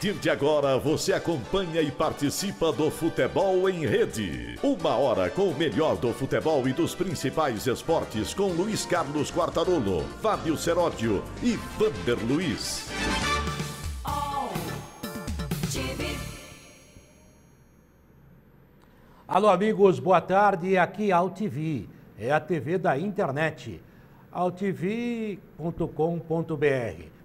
partir de agora, você acompanha e participa do Futebol em Rede. Uma hora com o melhor do futebol e dos principais esportes com Luiz Carlos Quartarolo, Fábio Seródio e Vander Luiz. Alô, amigos, boa tarde. Aqui é a AltV, é a TV da internet. altv.com.br.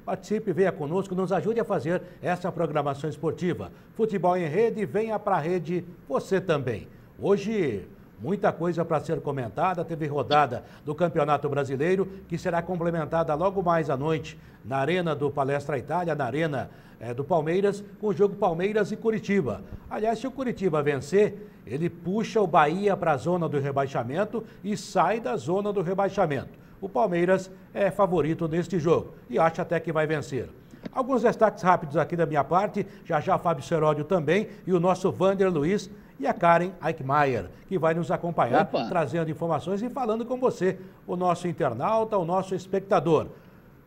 Participe, venha conosco, nos ajude a fazer essa programação esportiva. Futebol em Rede, venha para a rede, você também. Hoje, muita coisa para ser comentada. Teve rodada do Campeonato Brasileiro, que será complementada logo mais à noite na Arena do Palestra Itália, na Arena do Palmeiras, com o jogo Palmeiras e Curitiba. Aliás, se o Curitiba vencer, ele puxa o Bahia para a zona do rebaixamento e sai da zona do rebaixamento. O Palmeiras é favorito neste jogo e acha até que vai vencer. Alguns destaques rápidos aqui da minha parte, já Fábio Seródio também e o nosso Vander Luiz e a Karen Eichmeier, que vai nos acompanhar, trazendo informações e falando com você, o nosso internauta, o nosso espectador.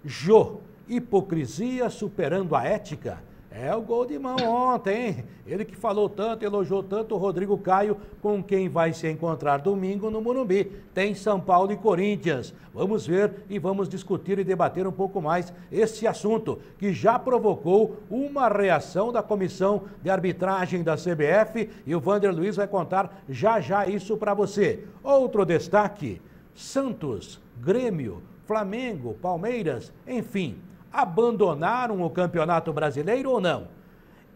Jô, hipocrisia superando a ética? É o gol de mão ontem, hein? Ele que falou tanto, elogiou tanto o Rodrigo Caio, com quem vai se encontrar domingo no Morumbi. Tem São Paulo e Corinthians. Vamos ver e vamos discutir e debater um pouco mais esse assunto, que já provocou uma reação da comissão de arbitragem da CBF, e o Vander Luiz vai contar já isso para você. Outro destaque, Santos, Grêmio, Flamengo, Palmeiras, enfim, abandonaram o Campeonato Brasileiro ou não?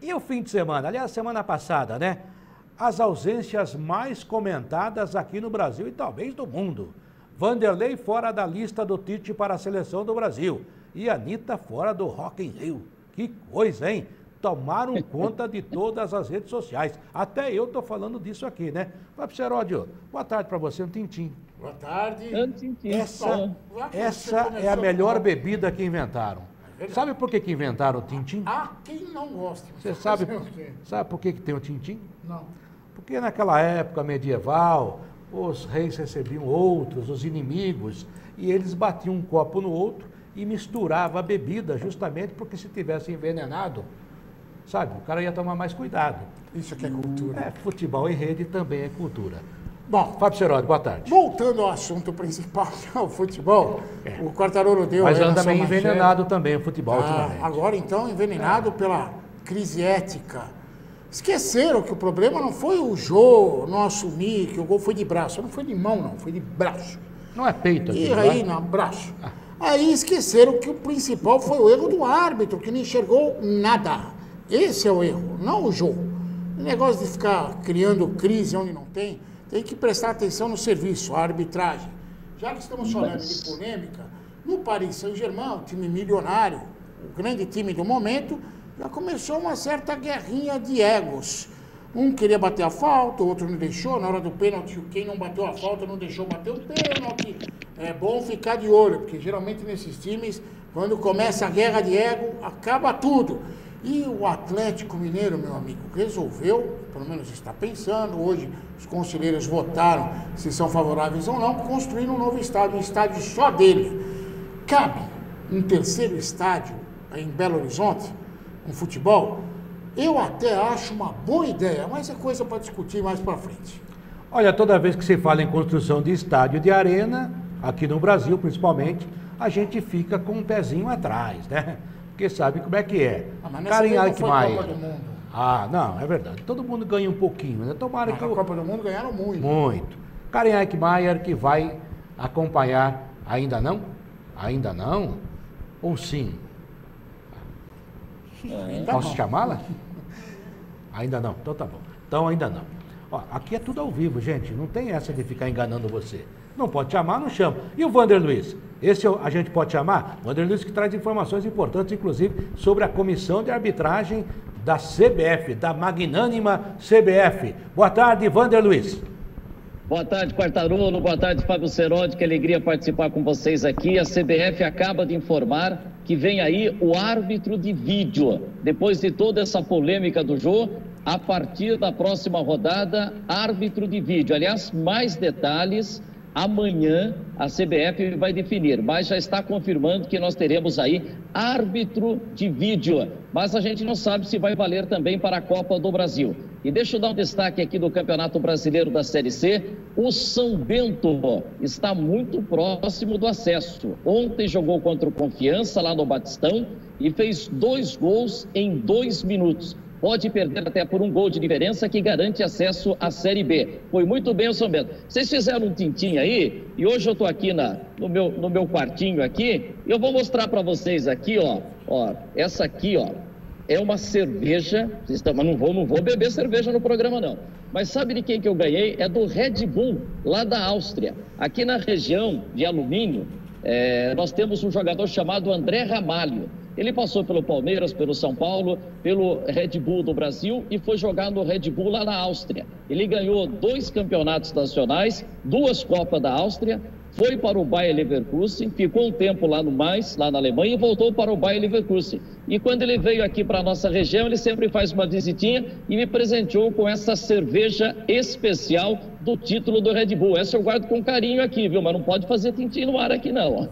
E o fim de semana, aliás, semana passada, né? As ausências mais comentadas aqui no Brasil e talvez do mundo. Vanderlei fora da lista do Tite para a seleção do Brasil. E Anitta fora do Rock in Rio. Que coisa, hein? Tomaram conta de todas as redes sociais. Até eu tô falando disso aqui, né? Fábio Seródio, boa tarde para você, um tintim. Boa tarde. Essa é a melhor bebida que inventaram. Sabe por que inventaram o tintim? Ah, quem não gosta? Você sabe por que tem o tintim? Não. Porque naquela época medieval, os reis recebiam outros, os inimigos, e eles batiam um copo no outro e misturavam a bebida, justamente porque se tivesse envenenado, sabe, o cara ia tomar mais cuidado. Isso aqui é cultura. Futebol em rede também é cultura. Bom, Fábio Seródio, boa tarde. Voltando ao assunto principal, que é o futebol, o Quartarolo deu... Mas anda meio envenenado também o futebol ultimamente. Agora, então, envenenado pela crise ética. Esqueceram que o problema não foi o Jô não assumir que o gol foi de braço. Não foi de mão, não, foi de braço. Não é peito aqui, e aí, não, braço. Aí esqueceram que o principal foi o erro do árbitro, que não enxergou nada. Esse é o erro, não o Jô. O negócio de ficar criando crise onde não tem... Tem que prestar atenção no serviço, a arbitragem. Já que estamos falando de polêmica, no Paris Saint-Germain, o time milionário, o grande time do momento, já começou uma certa guerrinha de egos. Um queria bater a falta, o outro não deixou. Na hora do pênalti, quem não bateu a falta não deixou bater o pênalti. É bom ficar de olho, porque geralmente nesses times, quando começa a guerra de ego, acaba tudo. E o Atlético Mineiro, meu amigo, resolveu, pelo menos está pensando, hoje os conselheiros votaram se são favoráveis ou não, construir um novo estádio, um estádio só dele. Cabe um terceiro estádio em Belo Horizonte, um futebol? Eu até acho uma boa ideia, mas é coisa para discutir mais para frente. Olha, toda vez que se fala em construção de estádio de arena, aqui no Brasil principalmente, a gente fica com um pezinho atrás, né? Porque sabe como é que é. Karen Eichmeier. Não, é verdade. Todo mundo ganha um pouquinho, né? Tomara que a Copa do Mundo ganharam muito. Muito. Karen Eichmeier que vai acompanhar, ainda não? Ainda não? Ou sim? Posso chamá-la? Ainda não. Então tá bom. Então ainda não. Ó, aqui é tudo ao vivo, gente. Não tem essa de ficar enganando você. Não pode chamar, não chama. E o Vander Luiz? Esse a gente pode chamar? Vander Luiz que traz informações importantes, inclusive, sobre a comissão de arbitragem da CBF, da magnânima CBF. Boa tarde, Vander Luiz. Boa tarde, Quartarolo. Boa tarde, Fábio Seródio. Que alegria participar com vocês aqui. A CBF acaba de informar que vem aí o árbitro de vídeo. Depois de toda essa polêmica do jogo, a partir da próxima rodada, árbitro de vídeo. Aliás, mais detalhes Amanhã a CBF vai definir, mas já está confirmando que nós teremos aí árbitro de vídeo. Mas a gente não sabe se vai valer também para a Copa do Brasil. E deixa eu dar um destaque aqui do Campeonato Brasileiro da Série C. O São Bento está muito próximo do acesso. Ontem jogou contra o Confiança lá no Batistão e fez 2 gols em 2 minutos. Pode perder até por 1 gol de diferença que garante acesso à Série B. Foi muito bem o São Bento. Vocês fizeram um tintim aí e hoje eu estou aqui no meu quartinho aqui. E eu vou mostrar para vocês aqui, ó. Essa aqui, ó, é uma cerveja. Mas não vou beber cerveja no programa, não. Mas sabe de quem que eu ganhei? É do Red Bull, lá da Áustria. Aqui na região de Alumínio, nós temos um jogador chamado André Ramalho. Ele passou pelo Palmeiras, pelo São Paulo, pelo Red Bull do Brasil e foi jogar no Red Bull lá na Áustria. Ele ganhou 2 campeonatos nacionais, 2 Copas da Áustria, foi para o Bayer Leverkusen, ficou um tempo lá no Mainz, lá na Alemanha, e voltou para o Bayer Leverkusen. E quando ele veio aqui para a nossa região, ele sempre faz uma visitinha e me presenteou com essa cerveja especial do título do Red Bull. Essa eu guardo com carinho aqui, viu? Mas não pode fazer tintim no ar aqui, não.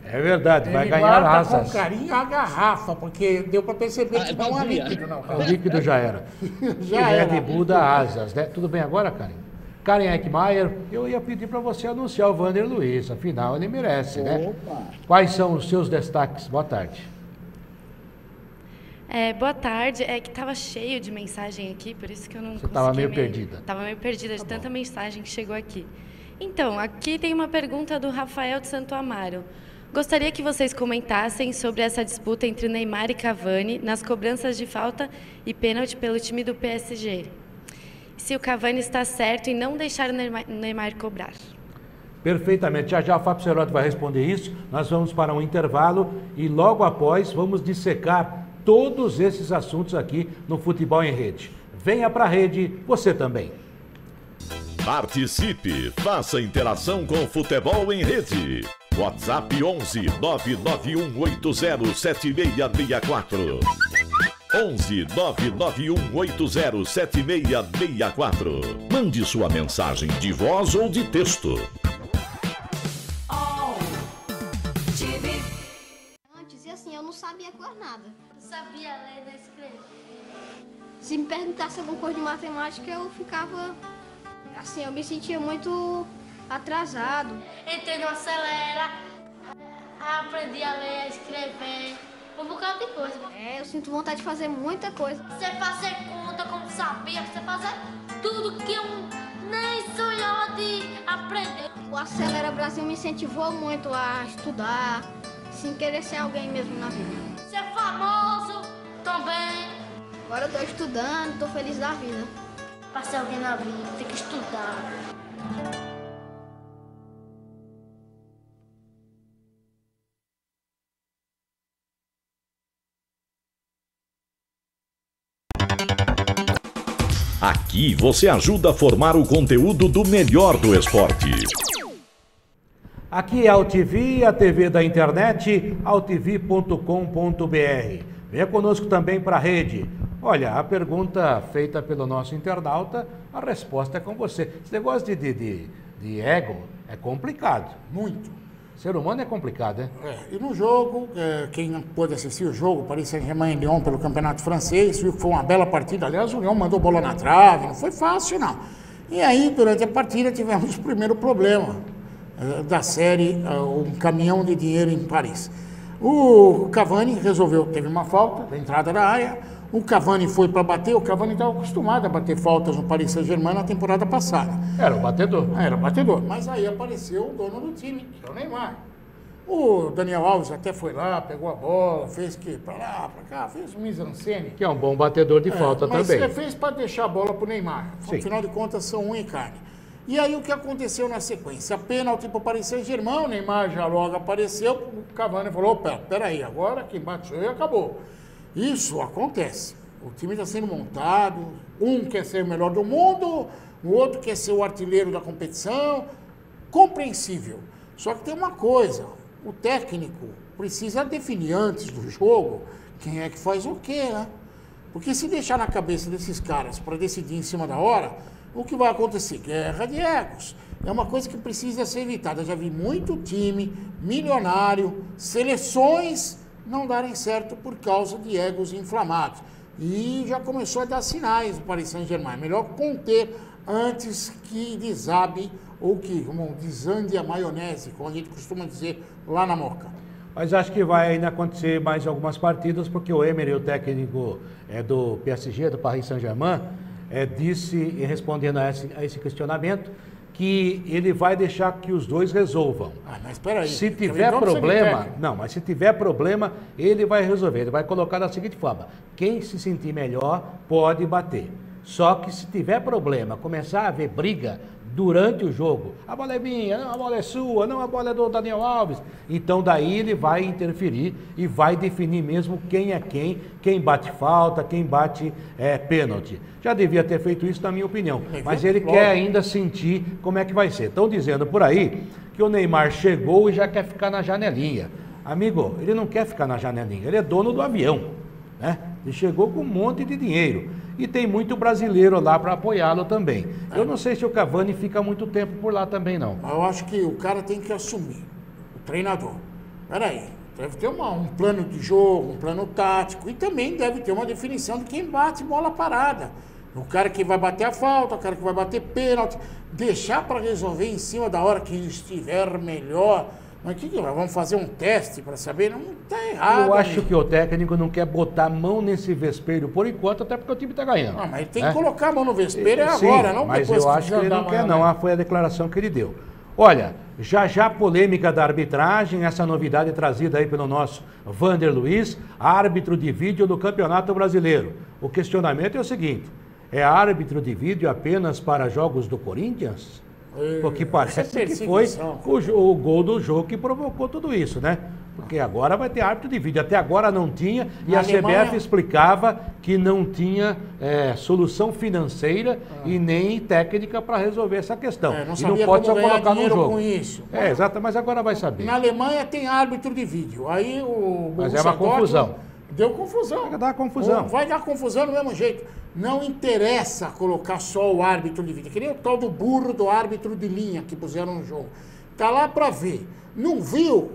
É verdade, vai ganhar guarda asas. com carinho a garrafa, porque deu para perceber que não é líquido, não. O líquido já era. Já era. Red Bull dá asas, né? Tudo bem agora, Karen? Karen Eckmaier, eu ia pedir para você anunciar o Vander Luiz, afinal ele merece, né? Quais são os seus destaques? Boa tarde. Boa tarde, que estava cheio de mensagem aqui, por isso que eu não consegui... Você estava meio perdida. Estava meio perdida de tanta mensagem que chegou aqui. Então, aqui tem uma pergunta do Rafael de Santo Amaro. Gostaria que vocês comentassem sobre essa disputa entre Neymar e Cavani nas cobranças de falta e pênalti pelo time do PSG. Se o Cavani está certo em não deixar o Neymar cobrar. Perfeitamente. Já o Fábio Cerotti vai responder isso. Nós vamos para um intervalo e logo após vamos dissecar todos esses assuntos aqui no Futebol em Rede. Venha para a rede, você também. Participe, faça interação com o Futebol em Rede. WhatsApp 11 991807664. 11 991807664. Mande sua mensagem de voz ou de texto. Antes, e assim, eu não sabia cor nada. Não sabia ler nem escrever. Se me perguntasse alguma coisa de matemática, eu ficava... Assim, eu me sentia muito atrasado. Entrei no Acelera, aprendi a ler, a escrever, um bocado de coisa. Eu sinto vontade de fazer muita coisa. Você fazer conta como sabia, você fazer tudo que eu nem sonhava de aprender. O Acelera Brasil me incentivou muito a estudar, sem querer ser alguém mesmo na vida. Ser famoso também. Agora eu tô estudando, tô feliz da vida. Para ser alguém na vida, tem que estudar. Aqui você ajuda a formar o conteúdo do melhor do esporte. Aqui é a AltV, a TV da internet, altv.com.br. Venha conosco também para a rede. Olha, a pergunta feita pelo nosso internauta, a resposta é com você. Esse negócio de ego é complicado. Muito. Ser humano é complicado, né? E no jogo, quem não pôde assistir o jogo, Paris Saint-Germain e Lyon pelo Campeonato Francês, viu que foi uma bela partida. Aliás, o Lyon mandou bola na trave, não foi fácil, não. E aí, durante a partida, tivemos o primeiro problema da série, um caminhão de dinheiro em Paris. O Cavani resolveu, teve uma falta da entrada da área, o Cavani foi para bater, o Cavani estava acostumado a bater faltas no Paris Saint-Germain na temporada passada. Era o batedor. Era o batedor, mas aí apareceu o dono do time, que é o Neymar. O Daniel Alves até foi lá, pegou a bola, fez que para lá, para cá, fez um mise-en-scène. Que é um bom batedor de falta mas também. Mas fez para deixar a bola para o Neymar. Sim. Afinal de contas, são unha e carne. E aí o que aconteceu na sequência? Pênalti para o Paris Saint-Germain, o Neymar já logo apareceu, o Cavani falou, peraí, agora quem bate sou eu e acabou. Isso acontece. O time está sendo montado, um quer ser o melhor do mundo, o outro quer ser o artilheiro da competição. Compreensível. Só que tem uma coisa, o técnico precisa definir antes do jogo quem é que faz o quê, né? Porque se deixar na cabeça desses caras para decidir em cima da hora, o que vai acontecer? Guerra de egos. É uma coisa que precisa ser evitada. Eu já vi muito time milionário, seleções não darem certo por causa de egos inflamados. E já começou a dar sinais o Paris Saint-Germain. É melhor conter antes que desabe ou que desande a maionese, como a gente costuma dizer lá na Moca. Mas acho que vai ainda acontecer mais algumas partidas, porque o Emery, o técnico do PSG, do Paris Saint-Germain, disse, respondendo a esse questionamento, que ele vai deixar que os dois resolvam. Mas espera aí. Se tiver problema, mas se tiver problema, ele vai resolver. Ele vai colocar da seguinte forma: quem se sentir melhor pode bater. Só que se tiver problema, começar a haver briga durante o jogo, a bola é minha, não, a bola é sua, não, a bola é do Daniel Alves. Então daí ele vai interferir e vai definir mesmo quem é quem bate falta, quem bate pênalti. Já devia ter feito isso, na minha opinião. Mas ele quer ainda sentir como é que vai ser. Estão dizendo por aí que o Neymar chegou e já quer ficar na janelinha. Amigo, ele não quer ficar na janelinha, ele é dono do avião, né? Ele chegou com um monte de dinheiro. E tem muito brasileiro lá para apoiá-lo também. Eu não sei se o Cavani fica muito tempo por lá também, não. Eu acho que o cara tem que assumir, o treinador. Peraí, deve ter um plano de jogo, um plano tático, e também deve ter uma definição de quem bate bola parada. O cara que vai bater a falta, o cara que vai bater pênalti, deixar para resolver em cima da hora que estiver melhor. Mas o que nós vamos fazer um teste para saber? Não está errado. Eu acho que o técnico não quer botar a mão nesse vespeiro por enquanto, até porque o time está ganhando. Mas ele tem que colocar a mão no vespeiro agora, não mas depois eu acho que ele não quer não. Foi a declaração que ele deu. Olha, já polêmica da arbitragem, essa novidade trazida aí pelo nosso Vander Luiz, árbitro de vídeo do Campeonato Brasileiro. O questionamento é o seguinte: é árbitro de vídeo apenas para jogos do Corinthians? Porque parece que foi o gol do jogo que provocou tudo isso, né? Porque agora vai ter árbitro de vídeo. Até agora não tinha, e a CBF explicava que não tinha solução financeira e nem técnica para resolver essa questão. Não e não pode só colocar no jogo. Com isso. Exato, mas agora vai saber. Na Alemanha tem árbitro de vídeo. Aí o Mas é uma confusão. Deu confusão. Vai dar confusão. Vai dar confusão do mesmo jeito. Não interessa colocar só o árbitro de vídeo. Que nem o tal do burro do árbitro de linha que puseram no jogo. Tá lá para ver. Não viu?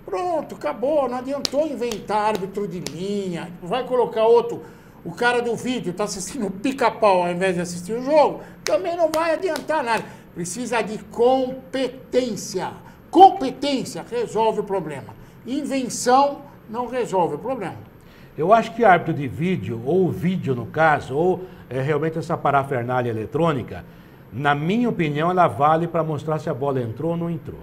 Pronto, acabou. Não adiantou inventar árbitro de linha. Vai colocar outro. O cara do vídeo tá assistindo o Pica-Pau ao invés de assistir o jogo. Também não vai adiantar nada. Precisa de competência. Competência resolve o problema. Invenção não resolve o problema. Eu acho que árbitro de vídeo, ou vídeo no caso, ou realmente essa parafernália eletrônica, na minha opinião, ela vale para mostrar se a bola entrou ou não entrou.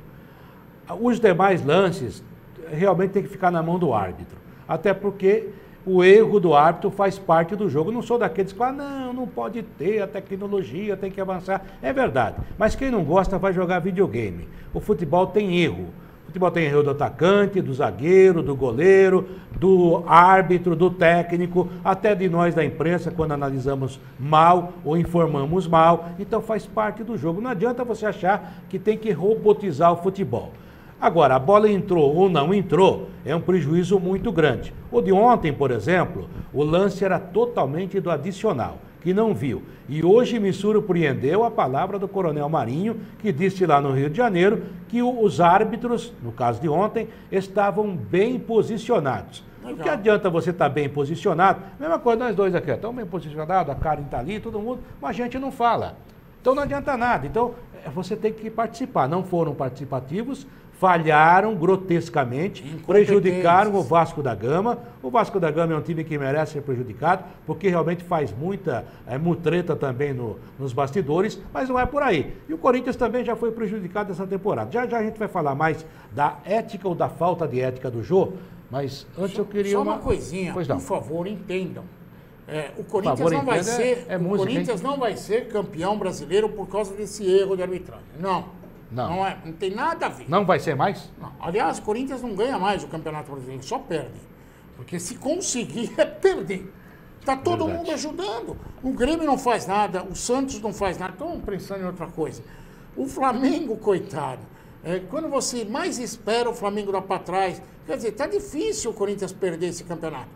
Os demais lances realmente tem que ficar na mão do árbitro. Até porque o erro do árbitro faz parte do jogo. Eu não sou daqueles que falam, não pode ter, a tecnologia tem que avançar. É verdade. Mas quem não gosta vai jogar videogame. O futebol tem erro. O futebol tem erro do atacante, do zagueiro, do goleiro, do árbitro, do técnico, até de nós da imprensa, quando analisamos mal ou informamos mal. Então faz parte do jogo. Não adianta você achar que tem que robotizar o futebol. Agora, a bola entrou ou não entrou, é um prejuízo muito grande. O de ontem, por exemplo, o lance era totalmente do adicional, que não viu. E hoje me surpreendeu a palavra do Coronel Marinho, que disse lá no Rio de Janeiro que os árbitros, no caso de ontem, estavam bem posicionados. O que adianta você estar bem posicionado? Mesma coisa nós dois aqui, estamos bem posicionados, a Karen está ali, todo mundo, mas a gente não fala. Então não adianta nada. Então você tem que participar. Não foram participativos, falharam grotescamente, prejudicaram o Vasco da Gama. O Vasco da Gama é um time que merece ser prejudicado, porque realmente faz muita mutreta também nos bastidores, mas não é por aí. E o Corinthians também já foi prejudicado essa temporada. Já a gente vai falar mais da ética ou da falta de ética do Jô, mas antes eu queria só uma coisinha, por favor, entendam. O Corinthians, favor, não vai ser, o Corinthians não vai ser campeão brasileiro por causa desse erro de arbitragem. Não tem nada a ver. Não vai ser mais? Não. Aliás, o Corinthians não ganha mais o Campeonato Brasileiro, só perde. Porque se conseguir, é perder. Está todo mundo ajudando. O Grêmio não faz nada, o Santos não faz nada. Estão pensando em outra coisa. O Flamengo, coitado, quando você mais espera, o Flamengo dá para trás. Quer dizer, está difícil o Corinthians perder esse campeonato.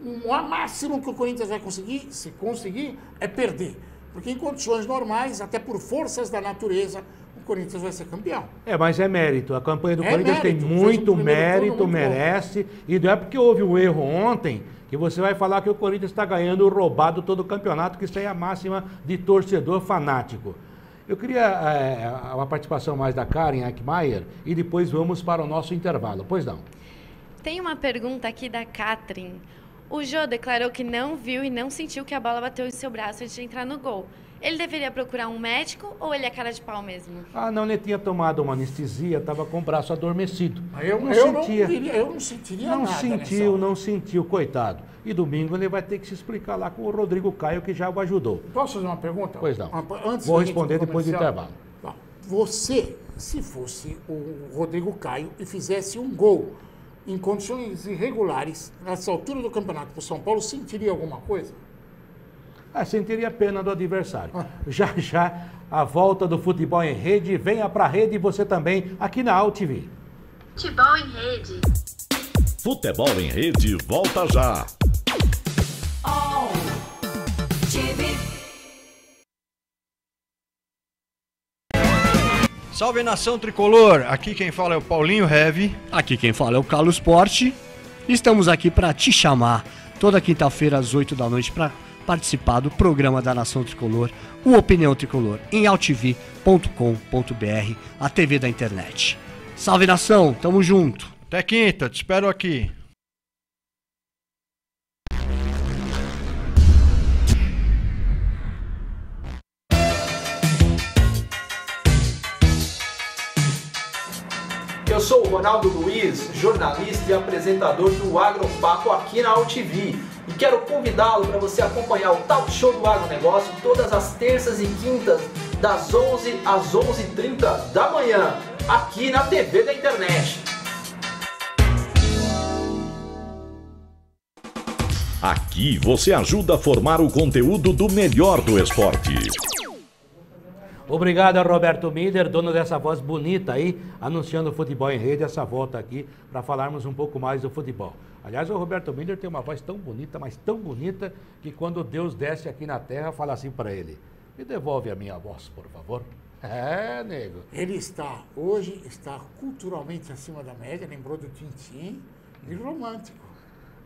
O máximo que o Corinthians vai conseguir, se conseguir, é perder. Porque em condições normais, até por forças da natureza, o Corinthians vai ser campeão. Mas é mérito. A campanha do Corinthians mérito. tem muito Fez um primeiro mérito, turno muito merece. E não é porque houve um erro ontem que você vai falar que o Corinthians está ganhando roubado todo o campeonato, que isso aí é a máxima de torcedor fanático. Eu queria uma participação mais da Karen Eichmeier e depois vamos para o nosso intervalo. Pois não. Tem uma pergunta aqui da Catherine. O Jô declarou que não viu e não sentiu que a bola bateu em seu braço antes de entrar no gol. Ele deveria procurar um médico ou ele é cara de pau mesmo? Não, ele tinha tomado uma anestesia, estava com o braço adormecido. Eu não sentiria não nada. Não sentiu, coitado. E domingo ele vai ter que se explicar lá com o Rodrigo Caio, que já o ajudou. Posso fazer uma pergunta? Pois não. Antes Vou responder depois do intervalo. Você, se fosse o Rodrigo Caio e fizesse um gol em condições irregulares, nessa altura do campeonato para o São Paulo, sentiria alguma coisa? Sentiria pena do adversário. Já a volta do futebol em rede, venha pra rede e você também, aqui na AltV. Futebol em rede. Futebol em rede, volta já. Salve nação tricolor, aqui quem fala é o Paulinho Heavy. Aqui quem fala é o Carlos Porte. Estamos aqui para te chamar toda quinta-feira às 8 da noite para participar do programa da Nação Tricolor, o Opinião Tricolor, em altv.com.br, a TV da internet. Salve nação, tamo junto. Até quinta, te espero aqui. Eu sou o Ronaldo Luiz, jornalista e apresentador do Agropapo aqui na AltV. E quero convidá-lo para você acompanhar o Talk Show do Agronegócio todas as terças e quintas, das 11 às 11h30 da manhã, aqui na TV da internet. Aqui você ajuda a formar o conteúdo do melhor do esporte. Obrigado a Roberto Miller, dono dessa voz bonita aí, anunciando o futebol em rede, essa volta aqui para falarmos um pouco mais do futebol. Aliás, o Roberto Miller tem uma voz tão bonita, mas tão bonita, que quando Deus desce aqui na terra, fala assim para ele: me devolve a minha voz, por favor. Nego. Ele hoje está culturalmente acima da média, lembrou do Tintim e romântico.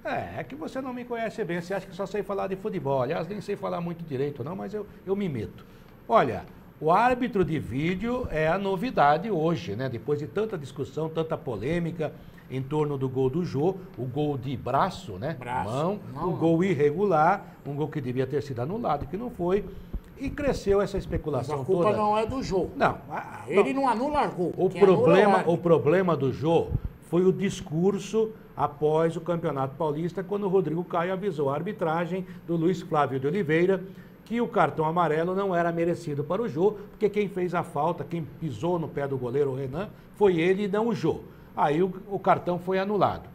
É que você não me conhece bem, você acha que só sei falar de futebol. Aliás, nem sei falar muito direito não, mas eu me meto. Olha, o árbitro de vídeo é a novidade hoje, né? Depois de tanta discussão, tanta polêmica em torno do gol do Jô, o gol de braço, né? Mão, o gol irregular, um gol que devia ter sido anulado, que não foi. E cresceu essa especulação toda. Mas a culpa não é do Jô. Não. Ele não anula gol. O problema do Jô foi o discurso após o Campeonato Paulista, quando o Rodrigo Caio avisou a arbitragem do Luiz Flávio de Oliveira que o cartão amarelo não era merecido para o Jô, porque quem fez a falta, quem pisou no pé do goleiro Renan, foi ele e não o Jô. Aí o cartão foi anulado.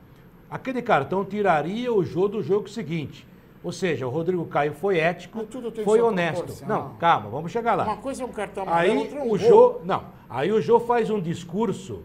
Aquele cartão tiraria o Jô do jogo seguinte. Ou seja, o Rodrigo Caio foi ético, foi honesto. Não, calma, vamos chegar lá. Uma coisa é um cartão amarelo, outra é um gol. Aí o Jô faz um discurso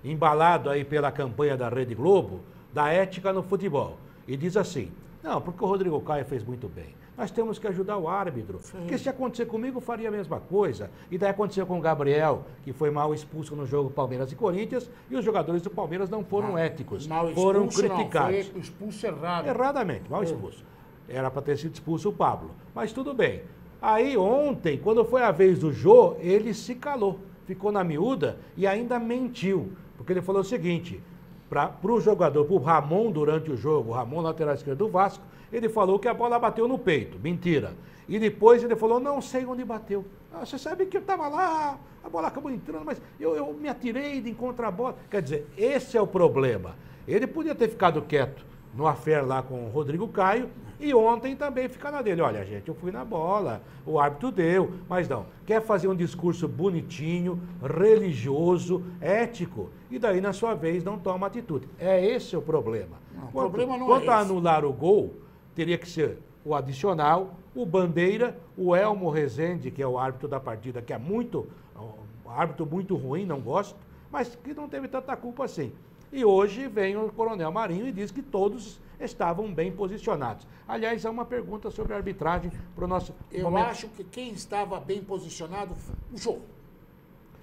embalado aí pela campanha da Rede Globo, da ética no futebol. E diz assim: não, porque o Rodrigo Caio fez muito bem. Nós temos que ajudar o árbitro. Sim. Porque se acontecer comigo, eu faria a mesma coisa. E daí aconteceu com o Gabriel, que foi mal expulso no jogo Palmeiras e Corinthians, e os jogadores do Palmeiras não foram éticos. Foram criticados. Foi expulso errado. Erradamente, mal expulso. Era para ter sido expulso o Pablo. Mas tudo bem. Aí ontem, quando foi a vez do Jô, ele se calou. Ficou na miúda e ainda mentiu. Porque ele falou o seguinte: para o jogador, para o Ramon, durante o jogo, o Ramon, lateral esquerdo do Vasco, ele falou que a bola bateu no peito. Mentira. E depois ele falou: não sei onde bateu. Você sabe que eu estava lá, a bola acabou entrando, mas eu me atirei de encontrar a bola. Quer dizer, esse é o problema. Ele podia ter ficado quieto no affair lá com o Rodrigo Caio e ontem também ficar na dele. Olha, gente, eu fui na bola, o árbitro deu, mas não. Quer fazer um discurso bonitinho, religioso, ético, e daí, na sua vez, não toma atitude. É esse o problema. Não, o problema não quanto é a anular o gol, teria que ser o adicional, o Bandeira, o Elmo Rezende, que é o árbitro da partida, que é um árbitro muito ruim, não gosto, mas que não teve tanta culpa assim. E hoje vem o Coronel Marinho e diz que todos estavam bem posicionados. Aliás, há uma pergunta sobre a arbitragem para o nosso... Eu acho que quem estava bem posicionado foi o Jô.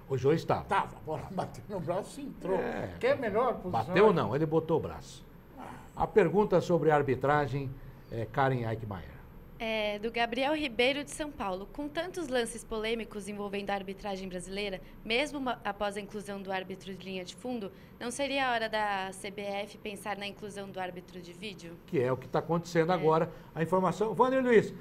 O Jô estava. Estava, agora bateu no braço e entrou. Quem é melhor posicionado? Bateu não, ele botou o braço. A pergunta sobre a arbitragem é Karen Eichmeier. Do Gabriel Ribeiro de São Paulo. Com tantos lances polêmicos envolvendo a arbitragem brasileira, mesmo após a inclusão do árbitro de linha de fundo, não seria a hora da CBF pensar na inclusão do árbitro de vídeo? Que é o que está acontecendo agora. A informação... Wander Luiz,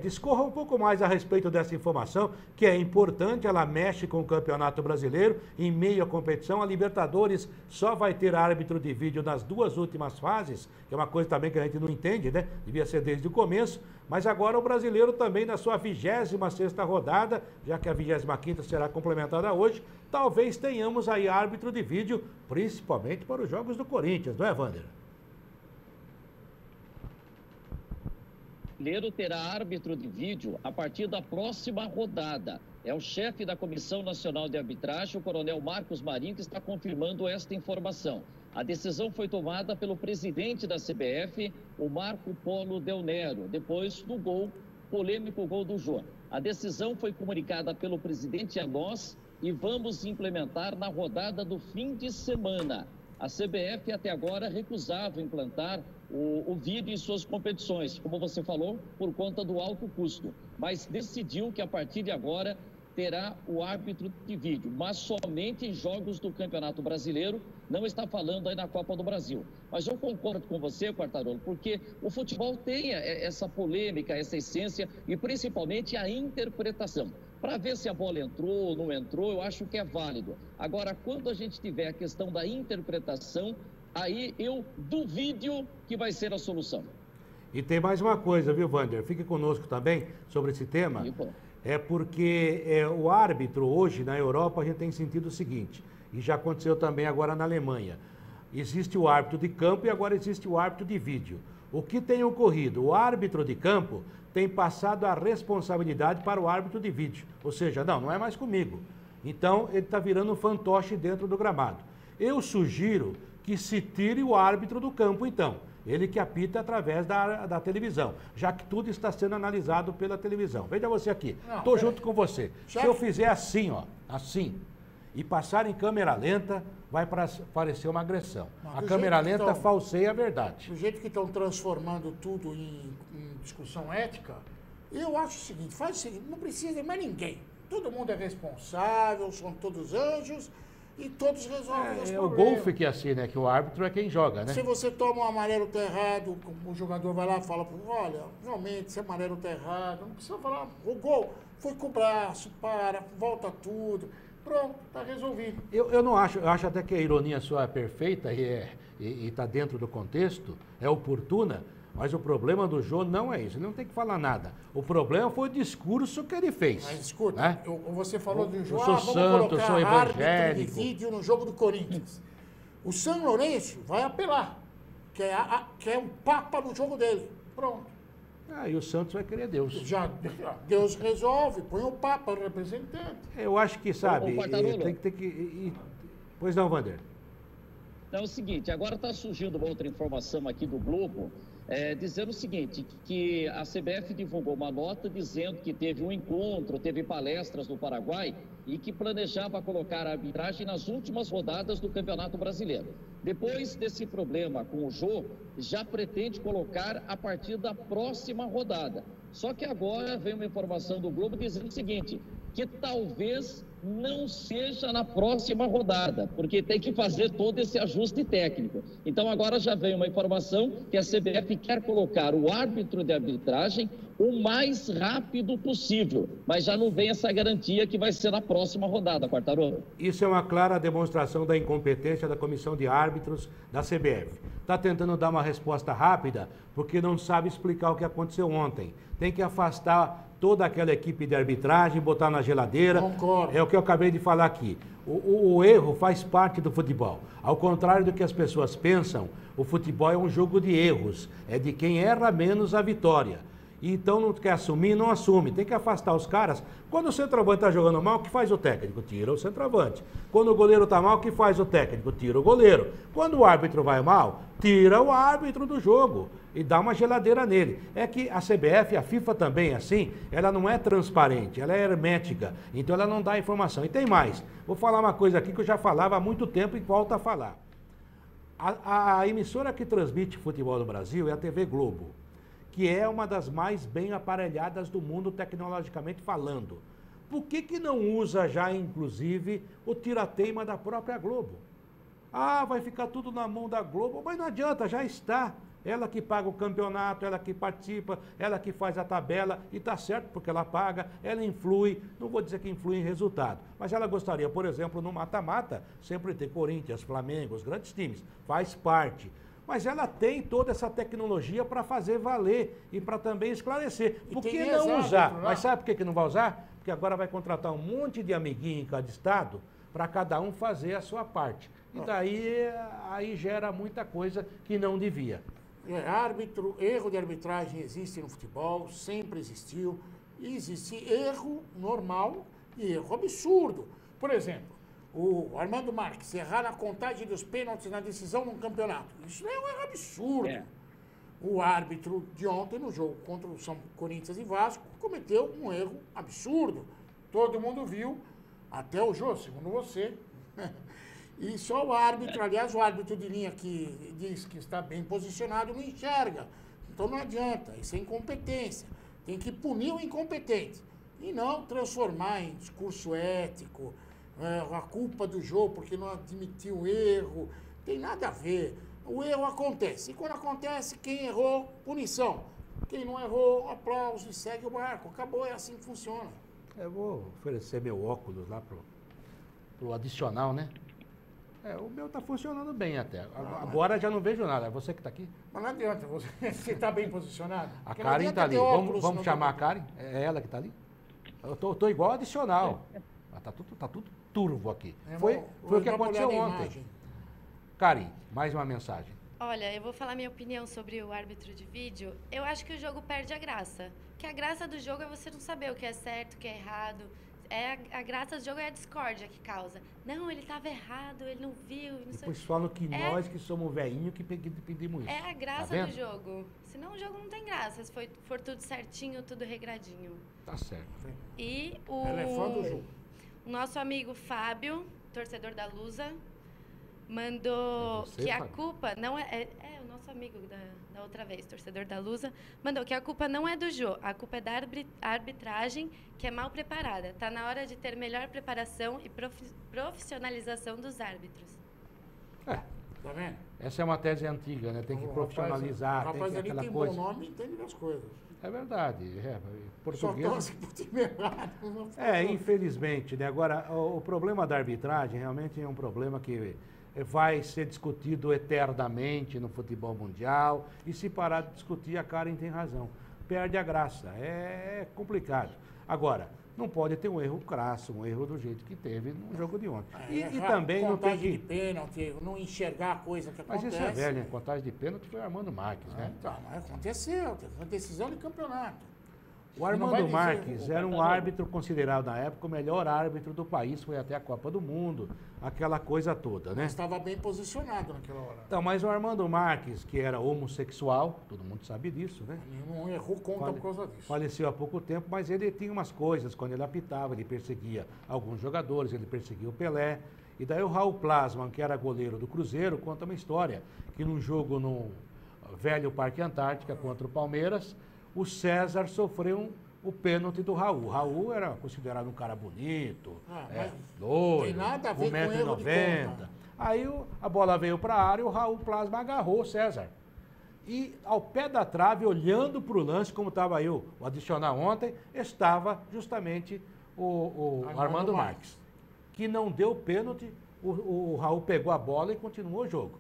discorra um pouco mais a respeito dessa informação, que é importante, ela mexe com o Campeonato Brasileiro, em meio à competição. A Libertadores só vai ter árbitro de vídeo nas 2 últimas fases, que é uma coisa também que a gente não entende, né? Devia ser desde o começo. Mas agora o brasileiro também na sua 26ª rodada, já que a 25ª será complementada hoje, talvez tenhamos aí árbitro de vídeo, principalmente para os jogos do Corinthians, não é, Wander? O brasileiro terá árbitro de vídeo a partir da próxima rodada. É o chefe da Comissão Nacional de Arbitragem, o coronel Marcos Marinho, que está confirmando esta informação. A decisão foi tomada pelo presidente da CBF, o Marco Polo Del Nero, depois do polêmico gol do Jô. A decisão foi comunicada pelo presidente a nós e vamos implementar na rodada do fim de semana. A CBF até agora recusava implantar o vídeo em suas competições, como você falou, por conta do alto custo, mas decidiu que a partir de agora terá o árbitro de vídeo, mas somente em jogos do Campeonato Brasileiro, não está falando aí na Copa do Brasil. Mas eu concordo com você, Quartarolo, porque o futebol tem essa polêmica, essa essência e principalmente a interpretação. Para ver se a bola entrou ou não entrou, eu acho que é válido. Agora, quando a gente tiver a questão da interpretação, aí eu duvido que vai ser a solução. E tem mais uma coisa, viu, Wander? Fique conosco também sobre esse tema. É porque o árbitro hoje na Europa a gente tem sentido o seguinte, e já aconteceu também agora na Alemanha. Existe o árbitro de campo e agora existe o árbitro de vídeo. O que tem ocorrido? O árbitro de campo tem passado a responsabilidade para o árbitro de vídeo. Ou seja, não é mais comigo. Então ele está virando um fantoche dentro do gramado. Eu sugiro que se tire o árbitro do campo então. Ele que apita através da televisão, já que tudo está sendo analisado pela televisão. Veja você aqui, estou junto com você. Se eu fizer assim, ó, assim, e passar em câmera lenta, vai parecer uma agressão. A câmera lenta falseia a verdade. Do jeito que estão transformando tudo em discussão ética, eu acho o seguinte, faz o seguinte, não precisa de mais ninguém. Todo mundo é responsável, são todos anjos... E todos resolvem os problemas. O golfe que é assim, né? Que o árbitro é quem joga, né? Se você toma um amarelo tá errado, o jogador vai lá e fala, olha, realmente, esse amarelo tá errado, não precisa falar, o gol foi com o braço, volta tudo, pronto, tá resolvido. Eu não acho, eu acho até que a ironia sua é perfeita e tá dentro do contexto, é oportuna, mas o problema do Jô não é isso, ele não tem que falar nada. O problema foi o discurso que ele fez. Mas escuta, né? Você falou do Jô, eu sou santo, eu sou evangélico. De vídeo no jogo do Corinthians. O São Lourenço vai apelar, que é o papa no jogo dele. Pronto. E o Santos vai querer Deus. Deus resolve, põe o papa, o representante. Eu acho que, sabe, tem que... Pois não, Wander? Então é o seguinte, agora está surgindo uma outra informação aqui do Globo, dizendo o seguinte, que a CBF divulgou uma nota dizendo que teve um encontro, teve palestras no Paraguai e que planejava colocar a arbitragem nas últimas rodadas do Campeonato Brasileiro. Depois desse problema com o Jô, já pretende colocar a partir da próxima rodada. Só que agora vem uma informação do Globo dizendo o seguinte, que talvez não seja na próxima rodada, porque tem que fazer todo esse ajuste técnico. Então agora já vem uma informação que a CBF quer colocar o árbitro de arbitragem o mais rápido possível, mas já não vem essa garantia que vai ser na próxima rodada, Quartarolo. Isso é uma clara demonstração da incompetência da comissão de árbitros da CBF. Está tentando dar uma resposta rápida porque não sabe explicar o que aconteceu ontem. Tem que afastar toda aquela equipe de arbitragem, botar na geladeira. Concordo. É o que eu acabei de falar aqui. O erro faz parte do futebol. Ao contrário do que as pessoas pensam, o futebol é um jogo de erros. É de quem erra menos a vitória. Então não quer assumir, não assume. Tem que afastar os caras. Quando o centroavante está jogando mal, o que faz o técnico? Tira o centroavante. Quando o goleiro está mal, o que faz o técnico? Tira o goleiro. Quando o árbitro vai mal, tira o árbitro do jogo e dá uma geladeira nele. É que a CBF, a FIFA também, assim, ela não é transparente, ela é hermética. Então ela não dá informação. E tem mais. Vou falar uma coisa aqui que eu já falava há muito tempo e volto a falar. A emissora que transmite futebol no Brasil é a TV Globo, que é uma das mais bem aparelhadas do mundo tecnologicamente falando. Por que não usa já, inclusive, o tira-teima da própria Globo? Ah, vai ficar tudo na mão da Globo, mas não adianta, já está. Ela que paga o campeonato, ela que participa, ela que faz a tabela, e está certo porque ela paga, ela influi, não vou dizer que influi em resultado, mas ela gostaria, por exemplo, no mata-mata, sempre ter Corinthians, Flamengo, os grandes times, faz parte. Mas ela tem toda essa tecnologia para fazer valer e para também esclarecer. Por que não usar? Mas sabe por que não vai usar? Porque agora vai contratar um monte de amiguinho em cada estado para cada um fazer a sua parte. E daí aí gera muita coisa que não devia. Erro de arbitragem existe no futebol, sempre existiu. Existe erro normal e erro absurdo. Por exemplo, o Armando Marques errar na contagem dos pênaltis na decisão de um campeonato. Isso é um erro absurdo. O árbitro de ontem, no jogo contra o São Corinthians e Vasco, cometeu um erro absurdo. Todo mundo viu, até o Jô, segundo você. E só o árbitro, aliás, o árbitro de linha que diz que está bem posicionado, não enxerga. Então não adianta, isso é incompetência. Tem que punir o incompetente. E não transformar em discurso ético, a culpa do jogo porque não admitiu o erro. Tem nada a ver. O erro acontece. E quando acontece, quem errou, punição. Quem não errou, aplauso e segue o barco. Acabou, é assim que funciona. Eu vou oferecer meu óculos lá pro adicional, né? O meu tá funcionando bem até. Agora já não vejo nada. É você que tá aqui? Mas não adianta, você tá bem posicionado. A Karen tá ali. Vamos chamar a Karen? É ela que tá ali? Eu tô igual adicional. Mas tá tudo turvo aqui. Foi o que aconteceu ontem. Karen, mais uma mensagem. Olha, eu vou falar minha opinião sobre o árbitro de vídeo. Eu acho que o jogo perde a graça. Que a graça do jogo é você não saber o que é certo, o que é errado. A graça do jogo é a discórdia que causa. Não, ele estava errado, ele não viu. Não sei. Depois falam que nós que somos velhinhos que pedimos isso. É a graça do jogo. Senão o jogo não tem graça, se for tudo certinho, tudo regradinho. Tá certo. E Ela é fã do jogo. O nosso amigo Fábio, torcedor da Lusa, mandou que a culpa não é o nosso amigo da outra vez, torcedor da Lusa, mandou que a culpa não é do Jô, a culpa é da arbitragem, que é mal preparada. Está na hora de ter melhor preparação e profissionalização dos árbitros. Tá vendo? Essa é uma tese antiga, né? Tem que profissionalizar, tem que aquela coisa. O bom nome e entende das coisas. É verdade. Português. Só torce pro time errado. Infelizmente, né? Agora, o problema da arbitragem realmente é um problema que vai ser discutido eternamente no futebol mundial, e se parar de discutir, a Karen tem razão. Perde a graça, é complicado. Agora, não pode ter um erro crasso, um erro do jeito que teve no jogo de ontem. E também não tem que... de pênalti, não enxergar a coisa que acontece. Mas isso é velho, né? Contagem de pênalti foi o Armando Marques, né? Então, mas aconteceu, teve uma decisão de campeonato. O Armando Marques era um árbitro considerado na época o melhor árbitro do país, foi até a Copa do Mundo, aquela coisa toda, né? Mas estava bem posicionado naquela hora. Então, mas o Armando Marques, que era homossexual, todo mundo sabe disso, né? Ele não errou conta por causa disso. Faleceu há pouco tempo, mas ele tinha umas coisas, quando ele apitava, ele perseguia alguns jogadores, ele perseguia o Pelé. E daí o Raul Plasman, que era goleiro do Cruzeiro, conta uma história, que num jogo no velho Parque Antártica contra o Palmeiras, o César sofreu o pênalti do Raul. O Raul era considerado um cara bonito, loiro, tem nada a ver com erro de 1,90 m. conta. Aí a bola veio para a área e o Raul Plasma agarrou o César. E ao pé da trave, olhando para o lance, como estava aí o adicional ontem, estava justamente o Armando Marques, que não deu pênalti, o Raul pegou a bola e continuou o jogo.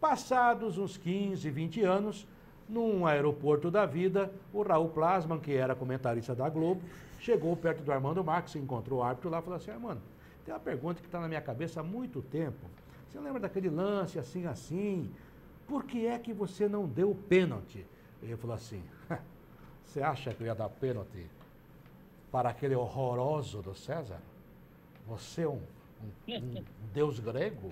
Passados uns 15, 20 anos, num aeroporto da vida, o Raul Plasman, que era comentarista da Globo, chegou perto do Armando Marques, encontrou o árbitro lá e falou assim: Armando, tem uma pergunta que está na minha cabeça há muito tempo. Você lembra daquele lance assim? Por que é que você não deu o pênalti? Ele falou assim: Você acha que eu ia dar pênalti para aquele horroroso do César? Você é um deus grego?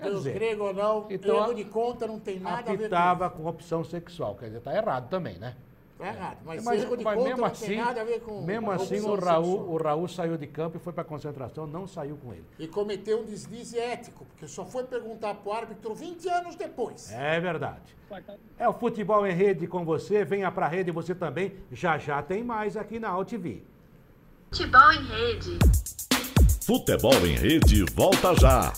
Deus grego ou não, então, erro de conta não tem nada a ver com isso. Apitava com opção sexual, quer dizer, tá errado também, né? Tá errado, mas erro de conta mesmo não assim, tem nada a ver com mesmo assim o Raul saiu de campo e foi para concentração, não saiu com ele. E cometeu um deslize ético, porque só foi perguntar pro árbitro 20 anos depois. É verdade. É o Futebol em Rede com você, venha pra rede você também, já tem mais aqui na AltV. Futebol em Rede. Futebol em Rede volta já.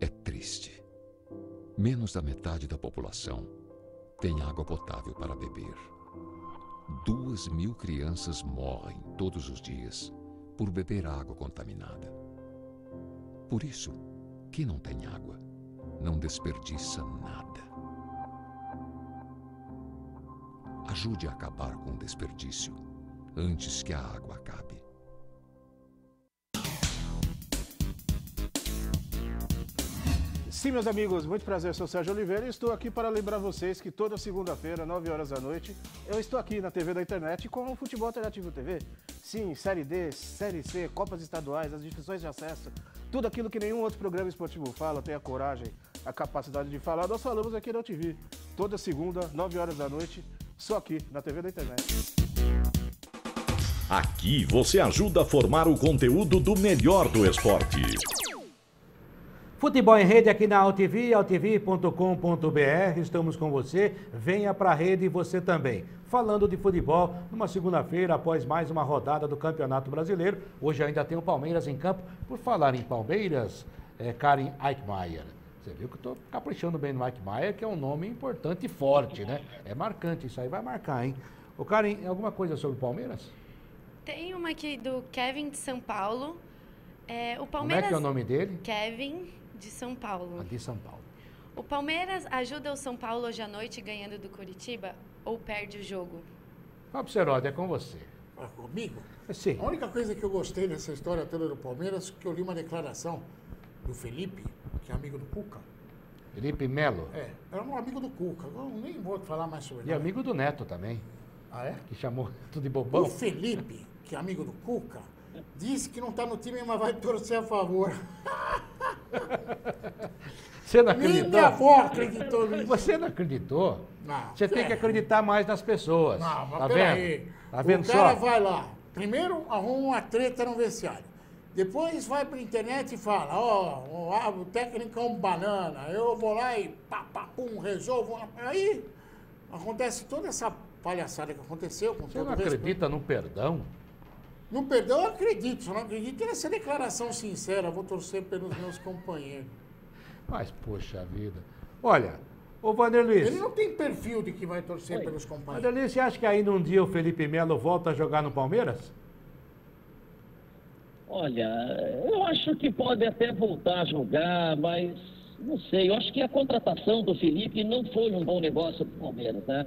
É triste. Menos da metade da população tem água potável para beber. 2.000 crianças morrem todos os dias por beber água contaminada. Por isso, quem não tem água não desperdiça nada. Ajude a acabar com o desperdício antes que a água acabe. Sim, meus amigos, muito prazer, sou Sérgio Oliveira e estou aqui para lembrar vocês que toda segunda-feira, 9 horas da noite, eu estou aqui na TV da internet com o Futebol Alternativo TV. Sim, Série D, Série C, Copas Estaduais, as discussões de acesso, tudo aquilo que nenhum outro programa esportivo fala, tem a coragem, a capacidade de falar, nós falamos aqui na AltV. Toda segunda, 9 horas da noite, só aqui na TV da internet. Aqui você ajuda a formar o conteúdo do melhor do esporte. Futebol em Rede aqui na AltV, altv.com.br, estamos com você, venha para a rede e você também. Falando de futebol, numa segunda-feira, após mais uma rodada do Campeonato Brasileiro, hoje ainda tem o Palmeiras em campo. Por falar em Palmeiras, Karim Eichmeier, você viu que eu estou caprichando bem no Eichmeier, que é um nome importante e forte, né? É marcante, isso aí vai marcar, hein? Ô Karim, alguma coisa sobre o Palmeiras? Tem uma aqui do Kevin de São Paulo. O Palmeiras... Como é que é o nome dele? Kevin de São Paulo. De São Paulo. O Palmeiras ajuda o São Paulo hoje à noite ganhando do Curitiba ou perde o jogo? Fábio Serodi, é com você. Comigo? Sim. A única coisa que eu gostei dessa história toda do Palmeiras é que eu li uma declaração do Felipe, que é amigo do Cuca. Felipe Melo? Era um amigo do Cuca. Eu nem vou falar mais sobre ele. E amigo do Neto também. Ah, é? Que chamou tudo de bobão. O Felipe, que é amigo do Cuca, disse que não está no time, mas vai torcer a favor. Você não acreditou? Nem minha avó acreditou nisso. Você não acreditou? Não. Você tem que acreditar mais nas pessoas. Não, mas tá peraí. vendo? Tá vendo o cara só? vai lá, primeiro arruma uma treta no vestiário. Depois vai pra internet e fala, o técnico é um banana, eu vou lá e pum, resolvo. Aí acontece toda essa palhaçada que aconteceu. Com Você não acredita no perdão? No perdão eu acredito, só não acredito nessa declaração sincera, vou torcer pelos meus companheiros. Mas, poxa vida. Olha, ô Vanderlei. Ele não tem perfil de que vai torcer pelos companheiros. Vanderlei, você acha que ainda um dia o Felipe Melo volta a jogar no Palmeiras? Olha, eu acho que pode até voltar a jogar, mas não sei. Eu acho que a contratação do Felipe não foi um bom negócio para o Palmeiras, né?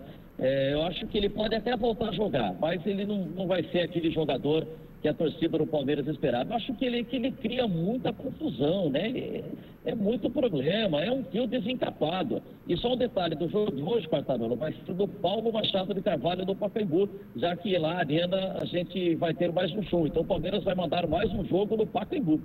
Eu acho que ele pode até voltar a jogar, mas ele não vai ser aquele jogador que a torcida do Palmeiras esperava. Eu acho que ele cria muita confusão, né? É muito problema, é um fio desencapado. E só um detalhe do jogo de hoje, Quartarolo, vai ser do Paulo Machado de Carvalho do Pacaembu, já que lá na Arena a gente vai ter mais um show. Então o Palmeiras vai mandar mais um jogo no Pacaembu.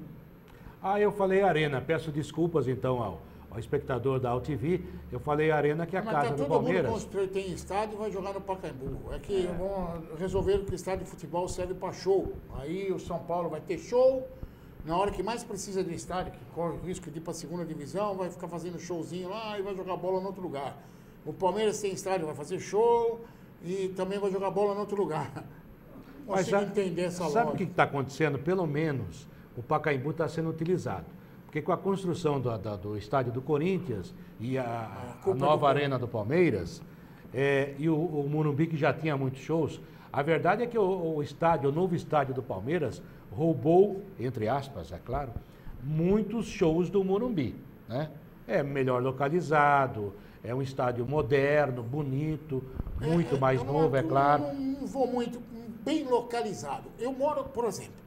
Eu falei Arena, peço desculpas então ao espectador da AltV, eu falei Arena que é a casa do Palmeiras. Todo mundo tem estádio e vai jogar no Pacaembu. É que resolveram que o estádio de futebol serve para show. Aí o São Paulo vai ter show, na hora que mais precisa de estádio, que corre o risco de ir para a segunda divisão, vai ficar fazendo showzinho lá e vai jogar bola em outro lugar. O Palmeiras tem estádio, vai fazer show e também vai jogar bola em outro lugar. Não consigo entender essa lógica. Sabe o que está acontecendo? Pelo menos o Pacaembu está sendo utilizado. Porque com a construção do estádio do Corinthians e a nova arena do Palmeiras, e o Morumbi que já tinha muitos shows, a verdade é que o novo estádio do Palmeiras roubou, entre aspas, é claro, muitos shows do Morumbi, né? É melhor localizado, é um estádio moderno, bonito, muito mais novo, é claro. Não vou muito, bem localizado. Eu moro, por exemplo,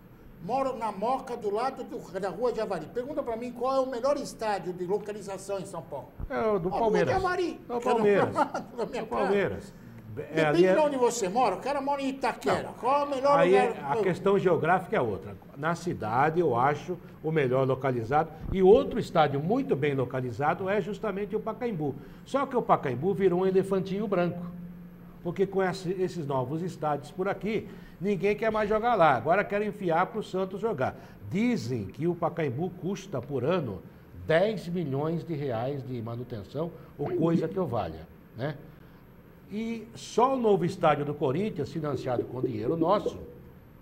Moro na Moca, do lado da Rua de Avari. Pergunta pra mim qual é o melhor estádio de localização em São Paulo. É o do Palmeiras. Rua de Avari. É o Palmeiras. Da minha É o Palmeiras. Depende de onde você mora. O cara mora em Itaquera. Qual é o melhor lugar? A questão geográfica é outra. Na cidade, eu acho o melhor localizado. E outro estádio muito bem localizado é justamente o Pacaembu. Só que o Pacaembu virou um elefantinho branco. Porque com esses novos estádios por aqui, ninguém quer mais jogar lá. Agora querem enfiar para o Santos jogar. Dizem que o Pacaembu custa por ano 10 milhões de reais de manutenção, ou coisa que o valha, né? E só o novo estádio do Corinthians, financiado com dinheiro nosso,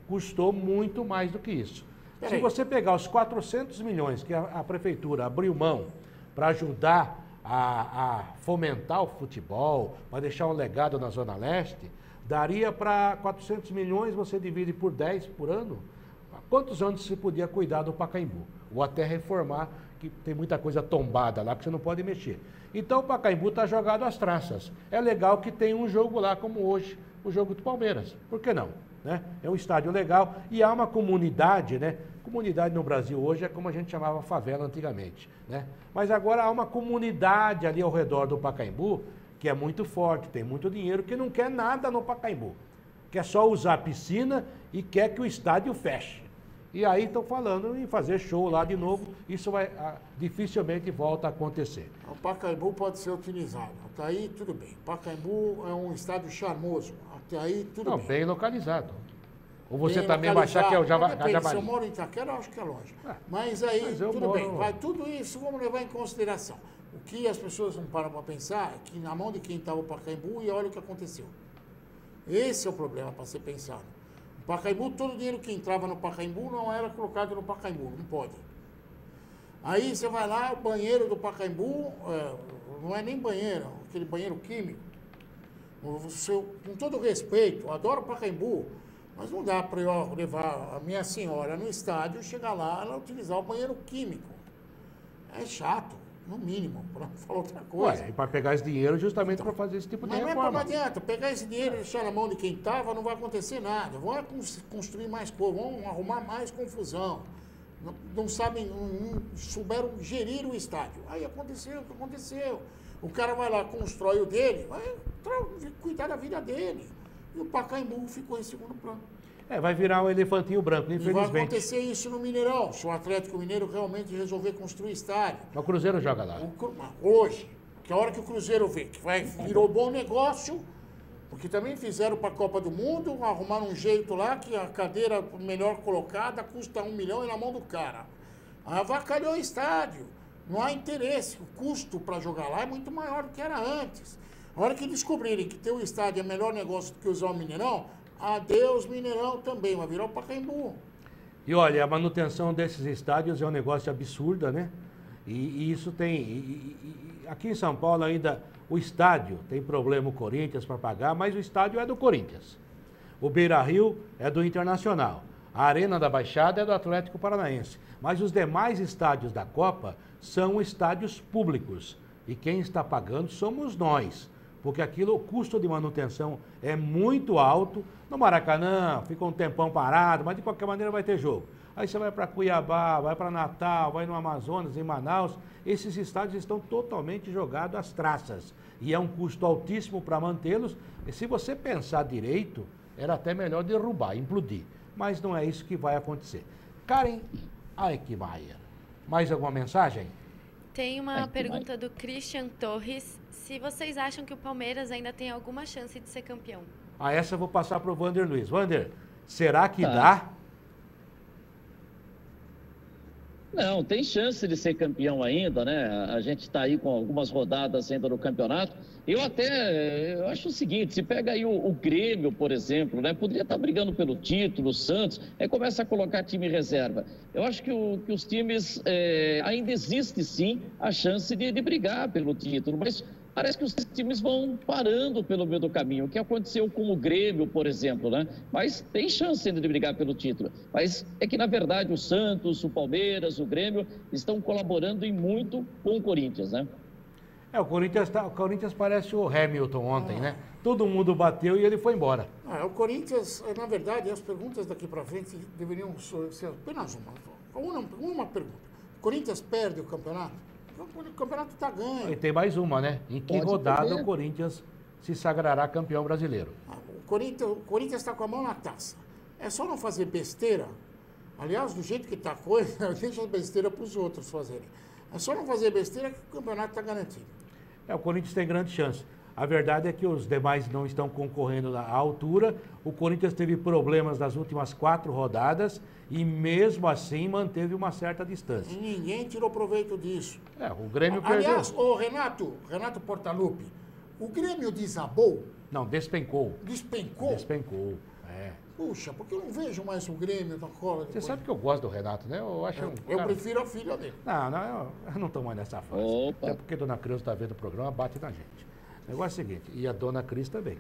custou muito mais do que isso. Se você pegar os 400 milhões que a prefeitura abriu mão para ajudar a fomentar o futebol, para deixar um legado na Zona Leste, daria para 400 milhões, você divide por 10 por ano. Quantos anos você podia cuidar do Pacaembu? Ou até reformar, que tem muita coisa tombada lá que você não pode mexer. Então o Pacaembu está jogado às traças. É legal que tem um jogo lá como hoje, o jogo do Palmeiras. Por que não? Né? É um estádio legal e há uma comunidade, né? Comunidade no Brasil hoje é como a gente chamava favela antigamente, né? Mas agora há uma comunidade ali ao redor do Pacaembu que é muito forte, tem muito dinheiro, que não quer nada no Pacaembu. Quer só usar a piscina e quer que o estádio feche. E aí estão falando em fazer show lá de novo, isso dificilmente volta a acontecer. O Pacaembu pode ser utilizado, até aí tudo bem. O Pacaembu é um estádio charmoso, até aí tudo bem. Bem localizado. Ou você bem também vai achar que é o Javari? Se eu moro em Itaquera, eu acho que é longe. Mas aí, tudo bem, tudo isso vamos levar em consideração. O que as pessoas não param para pensar é que na mão de quem estava o Pacaembu, e olha o que aconteceu. Esse é o problema para ser pensado. O Pacaembu, todo o dinheiro que entrava no Pacaembu não era colocado no Pacaembu, não pode. Aí você vai lá, o banheiro do Pacaembu, não é nem banheiro, aquele banheiro químico. Com todo respeito, eu adoro o Pacaembu, mas não dá para eu levar a minha senhora no estádio, chegar lá e ela utilizar o banheiro químico. É chato, no mínimo, para não falar outra coisa. E para pegar esse dinheiro justamente para fazer esse tipo de reforma. Mas não adianta, pegar esse dinheiro e deixar na mão de quem estava, não vai acontecer nada. Vão construir mais coisa, vão arrumar mais confusão. Não sabem, não souberam gerir o estádio. Aí aconteceu o que aconteceu. O cara vai lá, constrói o dele, vai cuidar da vida dele. E o Pacaembu ficou em segundo plano. Vai virar um elefantinho branco, infelizmente. E vai acontecer isso no Mineirão, se o Atlético Mineiro realmente resolver construir estádio. O Cruzeiro joga lá. Hoje, que a hora que o Cruzeiro vê que virou bom negócio, porque também fizeram para a Copa do Mundo, arrumaram um jeito lá que a cadeira melhor colocada custa 1 milhão e na mão do cara. Avacalhou o estádio. Não há interesse. O custo para jogar lá é muito maior do que era antes. A hora que descobrirem que ter o estádio é melhor negócio do que usar o Mineirão, adeus Mineirão também, vai virar o Pacaembu. E olha, a manutenção desses estádios é um negócio absurdo, né? E isso tem... aqui em São Paulo ainda o estádio tem problema o Corinthians para pagar, mas o estádio é do Corinthians. O Beira-Rio é do Internacional. A Arena da Baixada é do Atlético Paranaense. Mas os demais estádios da Copa são estádios públicos. E quem está pagando somos nós. Porque aquilo, o custo de manutenção é muito alto. No Maracanã, fica um tempão parado, mas de qualquer maneira vai ter jogo. Aí você vai para Cuiabá, vai para Natal, vai no Amazonas, em Manaus. Esses estádios estão totalmente jogados às traças. E é um custo altíssimo para mantê-los. E se você pensar direito, era até melhor derrubar, implodir. Mas não é isso que vai acontecer. Karen Eichmeier, mais alguma mensagem? Tem uma pergunta do Christian Torres. Se vocês acham que o Palmeiras ainda tem alguma chance de ser campeão? Essa eu vou passar para o Vander Luiz. Vander, será que dá? Não, tem chance de ser campeão ainda, né? A gente está aí com algumas rodadas ainda no campeonato. Eu acho o seguinte, se pega aí o Grêmio, por exemplo, né? Poderia estar brigando pelo título, o Santos, aí começa a colocar time reserva. Eu acho que os times, ainda existe sim a chance de brigar pelo título, mas parece que os times vão parando pelo meio do caminho, o que aconteceu com o Grêmio, por exemplo, né? Mas tem chance ainda de brigar pelo título. Mas é que, na verdade, o Santos, o Palmeiras, o Grêmio estão colaborando em muito com o Corinthians, né? O Corinthians parece o Hamilton ontem, né? Todo mundo bateu e ele foi embora. O Corinthians, na verdade, as perguntas daqui para frente deveriam ser apenas uma pergunta. O Corinthians perde o campeonato? O campeonato está ganho. E tem mais uma, né? Em que rodada o Corinthians se sagrará campeão brasileiro? O Corinthians está com a mão na taça. É só não fazer besteira. Aliás, do jeito que está a coisa, deixa a besteira para os outros fazerem. É só não fazer besteira que o campeonato está garantido. O Corinthians tem grande chance. A verdade é que os demais não estão concorrendo à altura. O Corinthians teve problemas nas últimas 4 rodadas e mesmo assim manteve uma certa distância. E ninguém tirou proveito disso. O Grêmio perdeu. Aliás, o Renato Portaluppi, o Grêmio desabou? Não, despencou. Despencou? Despencou, Puxa, porque eu não vejo mais o Grêmio na cola. Você sabe que eu gosto do Renato, né? Eu prefiro a filha dele. Não, eu não estou mais nessa fase. Opa. Até porque a Dona Cris está vendo o programa, bate na gente. O negócio é o seguinte, e a Dona Cris também.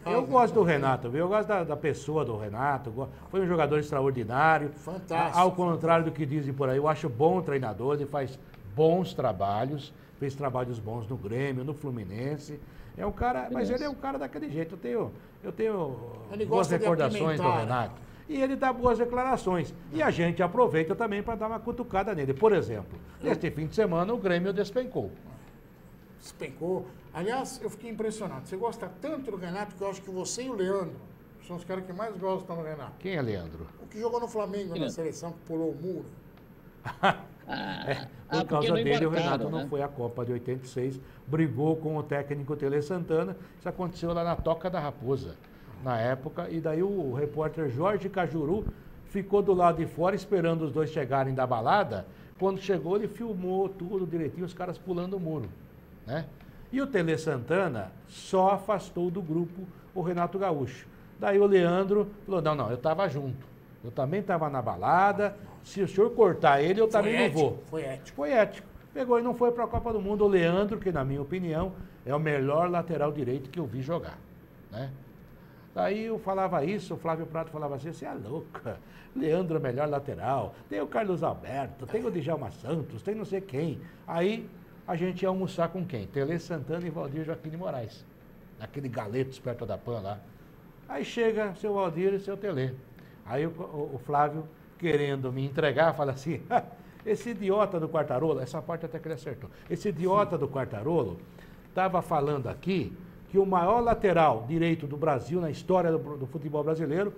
Eu gosto do Renato, viu? Eu gosto da pessoa do Renato. Foi um jogador extraordinário. Fantástico. Ao contrário do que dizem por aí, eu acho bom treinador, ele faz bons trabalhos, fez trabalhos bons no Grêmio, no Fluminense. É um cara, mas ele é um cara daquele jeito. Eu tenho boas recordações do Renato. E ele dá boas declarações. E a gente aproveita também para dar uma cutucada nele. Por exemplo, neste fim de semana o Grêmio despencou. Despencou. Aliás, eu fiquei impressionado. Você gosta tanto do Renato que eu acho que você e o Leandro são os caras que mais gostam do Renato. Quem é Leandro? O que jogou no Flamengo na seleção, que pulou o muro. Por causa dele, o Renato não foi à Copa de 86, brigou com o técnico Tele Santana. Isso aconteceu lá na Toca da Raposa, na época. E daí o repórter Jorge Cajuru ficou do lado de fora esperando os dois chegarem da balada. Quando chegou, ele filmou tudo direitinho, os caras pulando o muro, né? E o Tele Santana só afastou do grupo o Renato Gaúcho. Daí o Leandro falou, não, eu estava junto. Eu também estava na balada. Se o senhor cortar ele, eu também não vou. Foi ético. Foi ético. Pegou e não foi para a Copa do Mundo. O Leandro, que na minha opinião, é o melhor lateral direito que eu vi jogar, né? Daí eu falava isso, o Flávio Prato falava assim, você é louca. Leandro é o melhor lateral. Tem o Carlos Alberto, tem o Djalma Santos, tem não sei quem. Aí a gente ia almoçar com quem? Tele Santana e Valdir Joaquim de Moraes. Naquele galeto perto da Pan lá. Aí chega seu Valdir e seu Tele. Aí o Flávio, querendo me entregar, fala assim, esse idiota do Quartarolo, essa parte até que ele acertou, esse idiota do Quartarolo estava falando aqui que o maior lateral direito do Brasil na história do futebol brasileiro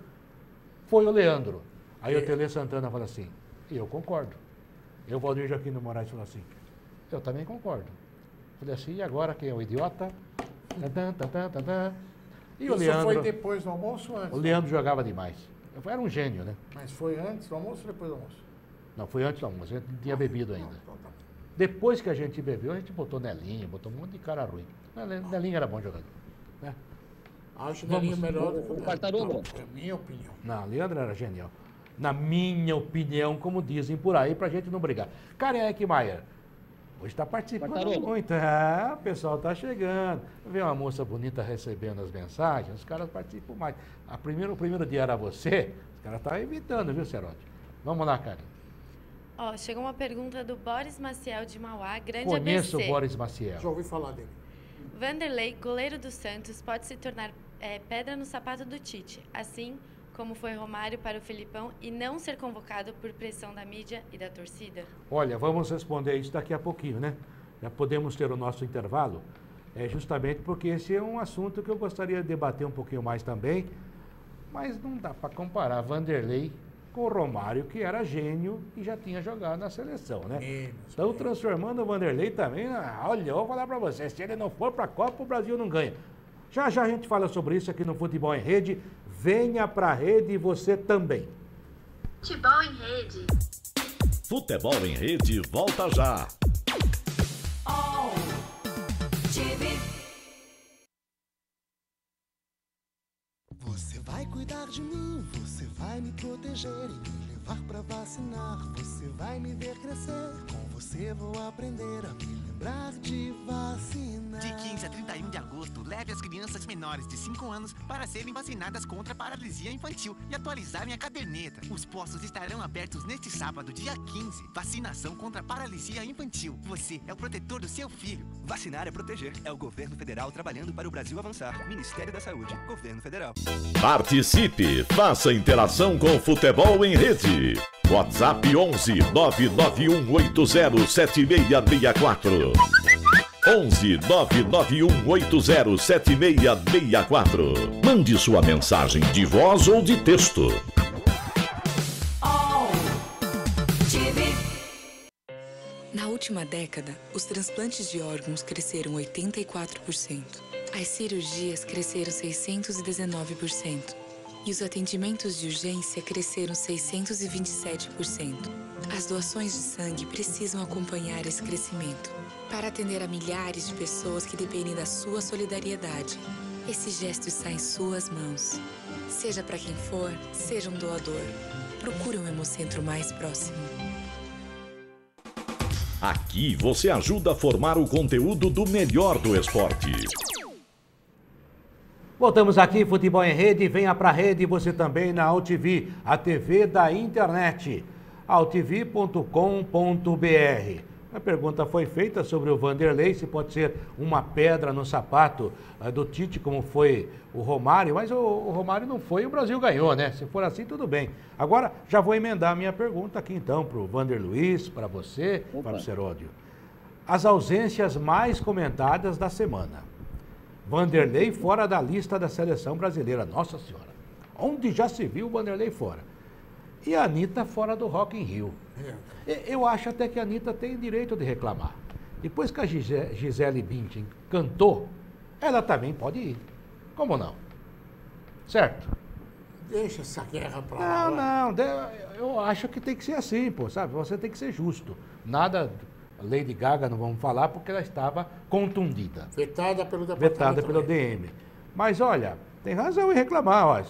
foi o Leandro. Aí o Tele Santana fala assim, eu concordo. Eu, Valdir Joaquim de Moraes, falou assim, eu também concordo. Falei assim, e agora quem é o idiota? E o Leandro, foi depois do almoço ou antes? O Leandro jogava demais. Era um gênio, né? Mas foi antes do almoço ou depois do almoço? Não, foi antes do almoço. A gente não tinha bebido ainda. Depois que a gente bebeu, a gente botou Nelinho, botou um monte de cara ruim. Nelinho era bom jogador, né? Acho o Nelinho melhor do que o Quartarolo. É minha opinião. Não, Leandro era genial. Na minha opinião, como dizem por aí, pra gente não brigar. Karen Maia, hoje está participando muito. O pessoal está chegando. Vê uma moça bonita recebendo as mensagens, os caras participam mais. O primeiro dia era você, os caras estavam evitando, viu, Serote? Vamos lá, Karen. Chegou uma pergunta do Boris Maciel de Mauá, grande Conheço ABC. o Boris Maciel. Já ouvi falar dele. Vanderlei, goleiro do Santos, pode se tornar pedra no sapato do Tite, assim como foi Romário para o Felipão, e não ser convocado por pressão da mídia e da torcida? Olha, vamos responder isso daqui a pouquinho, né? Já podemos ter o nosso intervalo, justamente porque esse é um assunto que eu gostaria de debater um pouquinho mais também, mas não dá para comparar Vanderlei com o Romário, que era gênio e já tinha jogado na seleção, né? Estão transformando o Vanderlei também, olha, eu vou falar para você, se ele não for para a Copa, o Brasil não ganha. Já a gente fala sobre isso aqui no Futebol em Rede. Venha para a rede você também. Futebol em Rede. Futebol em Rede volta já. Você vai cuidar de mim, você vai me proteger e me levar pra vacinar. Você vai me ver crescer, com você vou aprender a me lembrar de vacinar. De 15 a 31 de agosto, leve as crianças menores de 5 anos para serem vacinadas contra a paralisia infantil e atualizarem a caderneta. Os postos estarão abertos neste sábado, dia 15. Vacinação contra a paralisia infantil. Você é o protetor do seu filho. Vacinar é proteger. É o governo federal trabalhando para o Brasil avançar. Ministério da Saúde, Governo Federal. Participe, faça interação com o Futebol em Rede. WhatsApp 11 99180 7664. 11 99180 7664. Mande sua mensagem de voz ou de texto. Na última década, os transplantes de órgãos cresceram 84%. As cirurgias cresceram 619%. E os atendimentos de urgência cresceram 627%. As doações de sangue precisam acompanhar esse crescimento para atender a milhares de pessoas que dependem da sua solidariedade. Esse gesto está em suas mãos. Seja para quem for, seja um doador. Procure um Hemocentro mais próximo. Aqui você ajuda a formar o conteúdo do melhor do esporte. Voltamos aqui, Futebol em Rede. Venha para a rede, você também na AltV, a TV da internet. altv.com.br. A pergunta foi feita sobre o Vanderlei, se pode ser uma pedra no sapato do Tite, como foi o Romário, mas o Romário não foi e o Brasil ganhou, né? Se for assim, tudo bem. Agora, já vou emendar a minha pergunta aqui então para o Vander Luiz, para você, para o Seródio. As ausências mais comentadas da semana. Vanderlei fora da lista da seleção brasileira. Nossa Senhora, onde já se viu o Vanderlei fora? E a Anitta fora do Rock in Rio. Eu acho até que a Anitta tem direito de reclamar. Depois que a Gisele Bündchen cantou, ela também pode ir. Como não? Certo? Deixa essa guerra pra lá. Não, eu acho que tem que ser assim, pô, sabe? Você tem que ser justo. Nada... Lady Gaga não vamos falar porque ela estava contundida. Vetada pelo DM. Mas olha, tem razão em reclamar. Ó,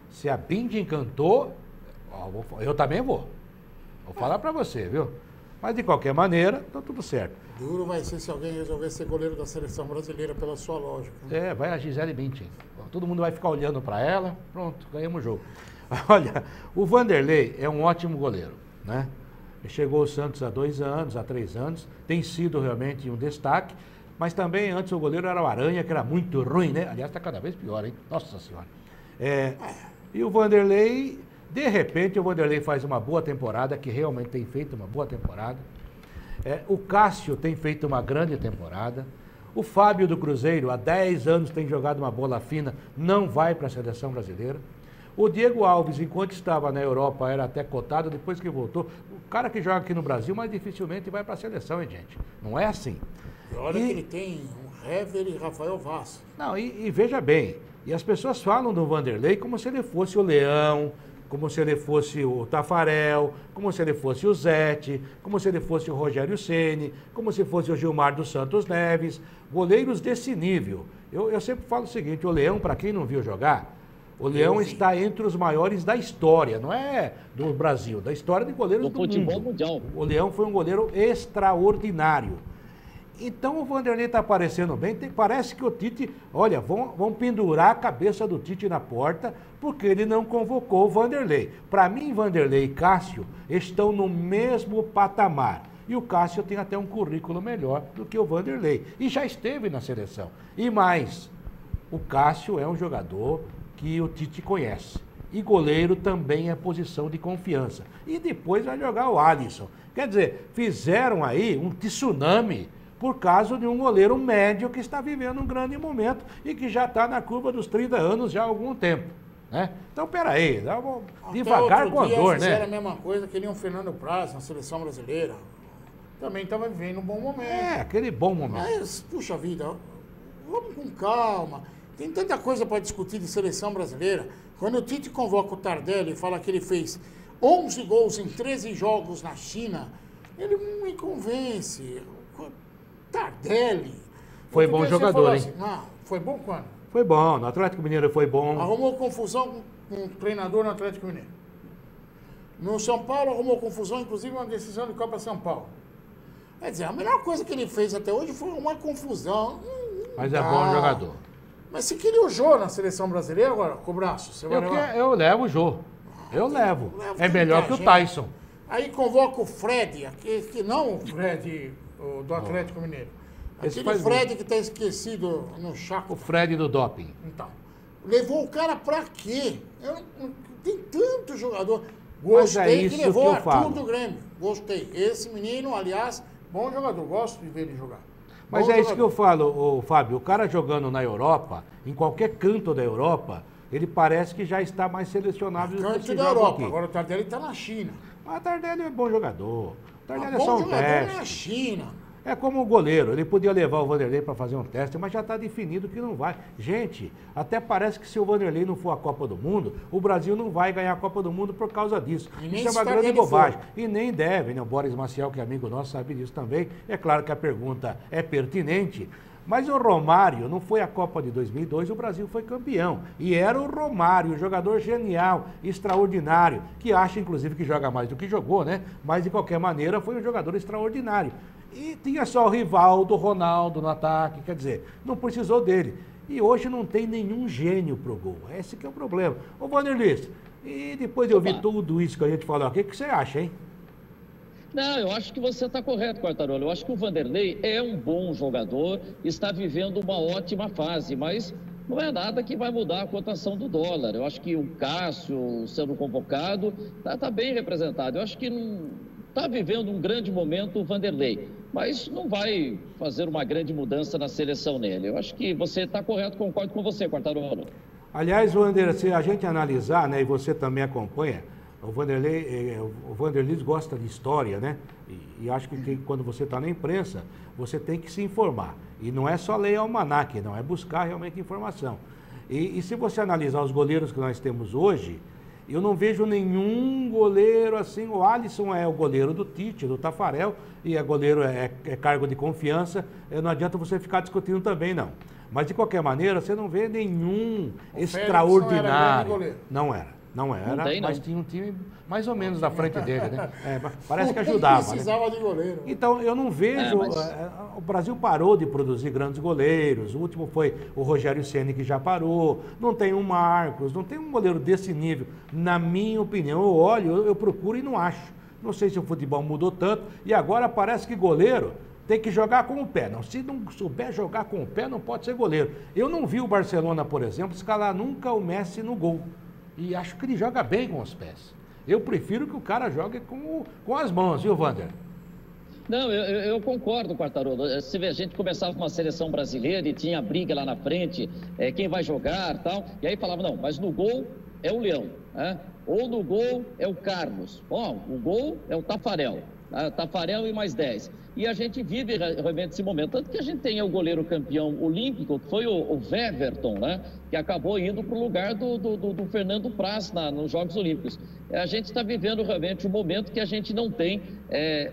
se a Bündchen cantou, eu também vou. Vou falar para você, viu? Mas de qualquer maneira, tá tudo certo. Duro vai ser se alguém resolver ser goleiro da seleção brasileira pela sua lógica. Né? Vai a Gisele Bündchen. Todo mundo vai ficar olhando para ela. Pronto, ganhamos o jogo. Olha, o Vanderlei é um ótimo goleiro, né? Chegou ao Santos há 2 anos, há 3 anos, tem sido realmente um destaque, mas também antes o goleiro era o Aranha, que era muito ruim, né? Aliás, está cada vez pior, hein? Nossa Senhora. E o Vanderlei, de repente, o Vanderlei faz uma boa temporada, que realmente tem feito uma boa temporada. O Cássio tem feito uma grande temporada. O Fábio do Cruzeiro, há 10 anos, tem jogado uma bola fina, não vai para a seleção brasileira. O Diego Alves, enquanto estava na Europa, era até cotado, depois que voltou. O cara que joga aqui no Brasil, mais dificilmente vai para a seleção, hein, gente? Não é assim. E olha que ele tem um Hever e Rafael Vaz. Não, e veja bem, e as pessoas falam do Vanderlei como se ele fosse o Leão, como se ele fosse o Tafarel, como se ele fosse o Zete, como se ele fosse o Rogério Ceni, como se fosse o Gilmar dos Santos Neves, goleiros desse nível. Eu sempre falo o seguinte, o Leão, para quem não viu jogar, o Leão está entre os maiores da história, não é do Brasil, da história de goleiros do futebol mundo. Mundial. O Leão foi um goleiro extraordinário. Então o Vanderlei está aparecendo bem, parece que o Tite, olha, vão pendurar a cabeça do Tite na porta, porque ele não convocou o Vanderlei. Para mim, Vanderlei e Cássio estão no mesmo patamar. E o Cássio tem até um currículo melhor do que o Vanderlei. E já esteve na seleção. E mais, o Cássio é um jogador que o Tite conhece. E goleiro também é posição de confiança. E depois vai jogar o Alisson. Quer dizer, fizeram aí um tsunami por causa de um goleiro médio que está vivendo um grande momento e que já está na curva dos 30 anos já há algum tempo. Né? Então, peraí, devagar com a dor, né? Fizeram a mesma coisa, queriam o Fernando Praz na seleção brasileira. Também estava vivendo um bom momento. Aquele bom momento. Mas, puxa vida, vamos com calma. Tem tanta coisa para discutir de seleção brasileira. Quando o Tite convoca o Tardelli e fala que ele fez 11 gols em 13 jogos na China, ele não me convence. Tardelli. Foi bom jogador, hein? Não, foi bom quando? Foi bom, no Atlético Mineiro foi bom. Arrumou confusão com um treinador no Atlético Mineiro. No São Paulo arrumou confusão, inclusive uma decisão de Copa São Paulo. Quer dizer, a melhor coisa que ele fez até hoje foi uma confusão. Mas é bom jogador. Mas você queria o Jô na seleção brasileira agora, com o braço? Você vai levar? Eu levo o Jô. Eu levo. É melhor que o Tyson. Aí convoca o Fred, que não o Fred do Atlético Mineiro. Aquele Fred que está esquecido no chaco. O Fred do doping. Então, levou o cara pra quê? Tem tanto jogador. Gostei que levou o Arthur do Grêmio. Gostei. Esse menino, aliás, bom jogador. Gosto de ver ele jogar. Mas é isso que eu falo, Fábio. O cara jogando na Europa, em qualquer canto da Europa, ele parece que já está mais selecionado do que canto da Europa. Agora o Tardelli está na China. Mas o Tardelli é bom jogador. O Tardelli é bom só um jogador teste. na China. É como o goleiro, ele podia levar o Vanderlei para fazer um teste, mas já está definido que não vai. Gente, até parece que se o Vanderlei não for à Copa do Mundo, o Brasil não vai ganhar a Copa do Mundo por causa disso. Isso é uma grande bobagem. E nem deve, né? O Boris Maciel, que é amigo nosso, sabe disso também. É claro que a pergunta é pertinente, mas o Romário não foi à Copa de 2002, o Brasil foi campeão. E era o Romário, um jogador genial, extraordinário, que acha, inclusive, que joga mais do que jogou, né? Mas, de qualquer maneira, foi um jogador extraordinário. E tinha só o Rivaldo, Ronaldo no ataque, quer dizer, não precisou dele. E hoje não tem nenhum gênio pro gol. Esse que é o problema. Ô, Vanderlei, e depois de ouvir tudo isso que a gente falou aqui, o que você acha, hein? Não, eu acho que você está correto, Quartarolo. Eu acho que o Vanderlei é um bom jogador, está vivendo uma ótima fase, mas não é nada que vai mudar a cotação do dólar. Eu acho que o Cássio sendo convocado está bem representado. Eu acho que está vivendo um grande momento o Vanderlei, mas não vai fazer uma grande mudança na seleção nele. Eu acho que você está correto, concordo com você, Quartarolo. Aliás, Wander, se a gente analisar, né, e você também acompanha, o Vanderlei gosta de história, né? E acho que quando você está na imprensa, você tem que se informar. E não é só ler almanaque, não, é buscar realmente informação. E se você analisar os goleiros que nós temos hoje, eu não vejo nenhum goleiro assim. O Alisson é o goleiro do Tite, do Tafarel, e goleiro é cargo de confiança. Não adianta você ficar discutindo também, não. Mas, de qualquer maneira, você não vê nenhum extraordinário. Não era, mas tinha um time mais ou menos da frente dele, né? Parece que ajudava. Precisava de goleiro. Então, eu não vejo... O Brasil parou de produzir grandes goleiros. O último foi o Rogério Ceni, que já parou. Não tem um Marcos, não tem um goleiro desse nível. Na minha opinião, eu olho, eu procuro e não acho. Não sei se o futebol mudou tanto. E agora parece que goleiro tem que jogar com o pé. Não, se não souber jogar com o pé, não pode ser goleiro. Eu não vi o Barcelona, por exemplo, escalar nunca o Messi no gol. E acho que ele joga bem com os pés. Eu prefiro que o cara jogue com as mãos, viu, Wander? Não, eu concordo, Quartarolo. Se a gente começava uma seleção brasileira e tinha briga lá na frente, quem vai jogar e tal, e aí falava, não, mas no gol é o Leão, né? Ou no gol é o Carlos. O gol é o Tafarel. Tafarel e mais 10. E a gente vive realmente esse momento. Tanto que a gente tem o goleiro campeão olímpico, que foi o Weverton, né? Que acabou indo para o lugar do Fernando Praz nos Jogos Olímpicos. A gente está vivendo realmente um momento que a gente não tem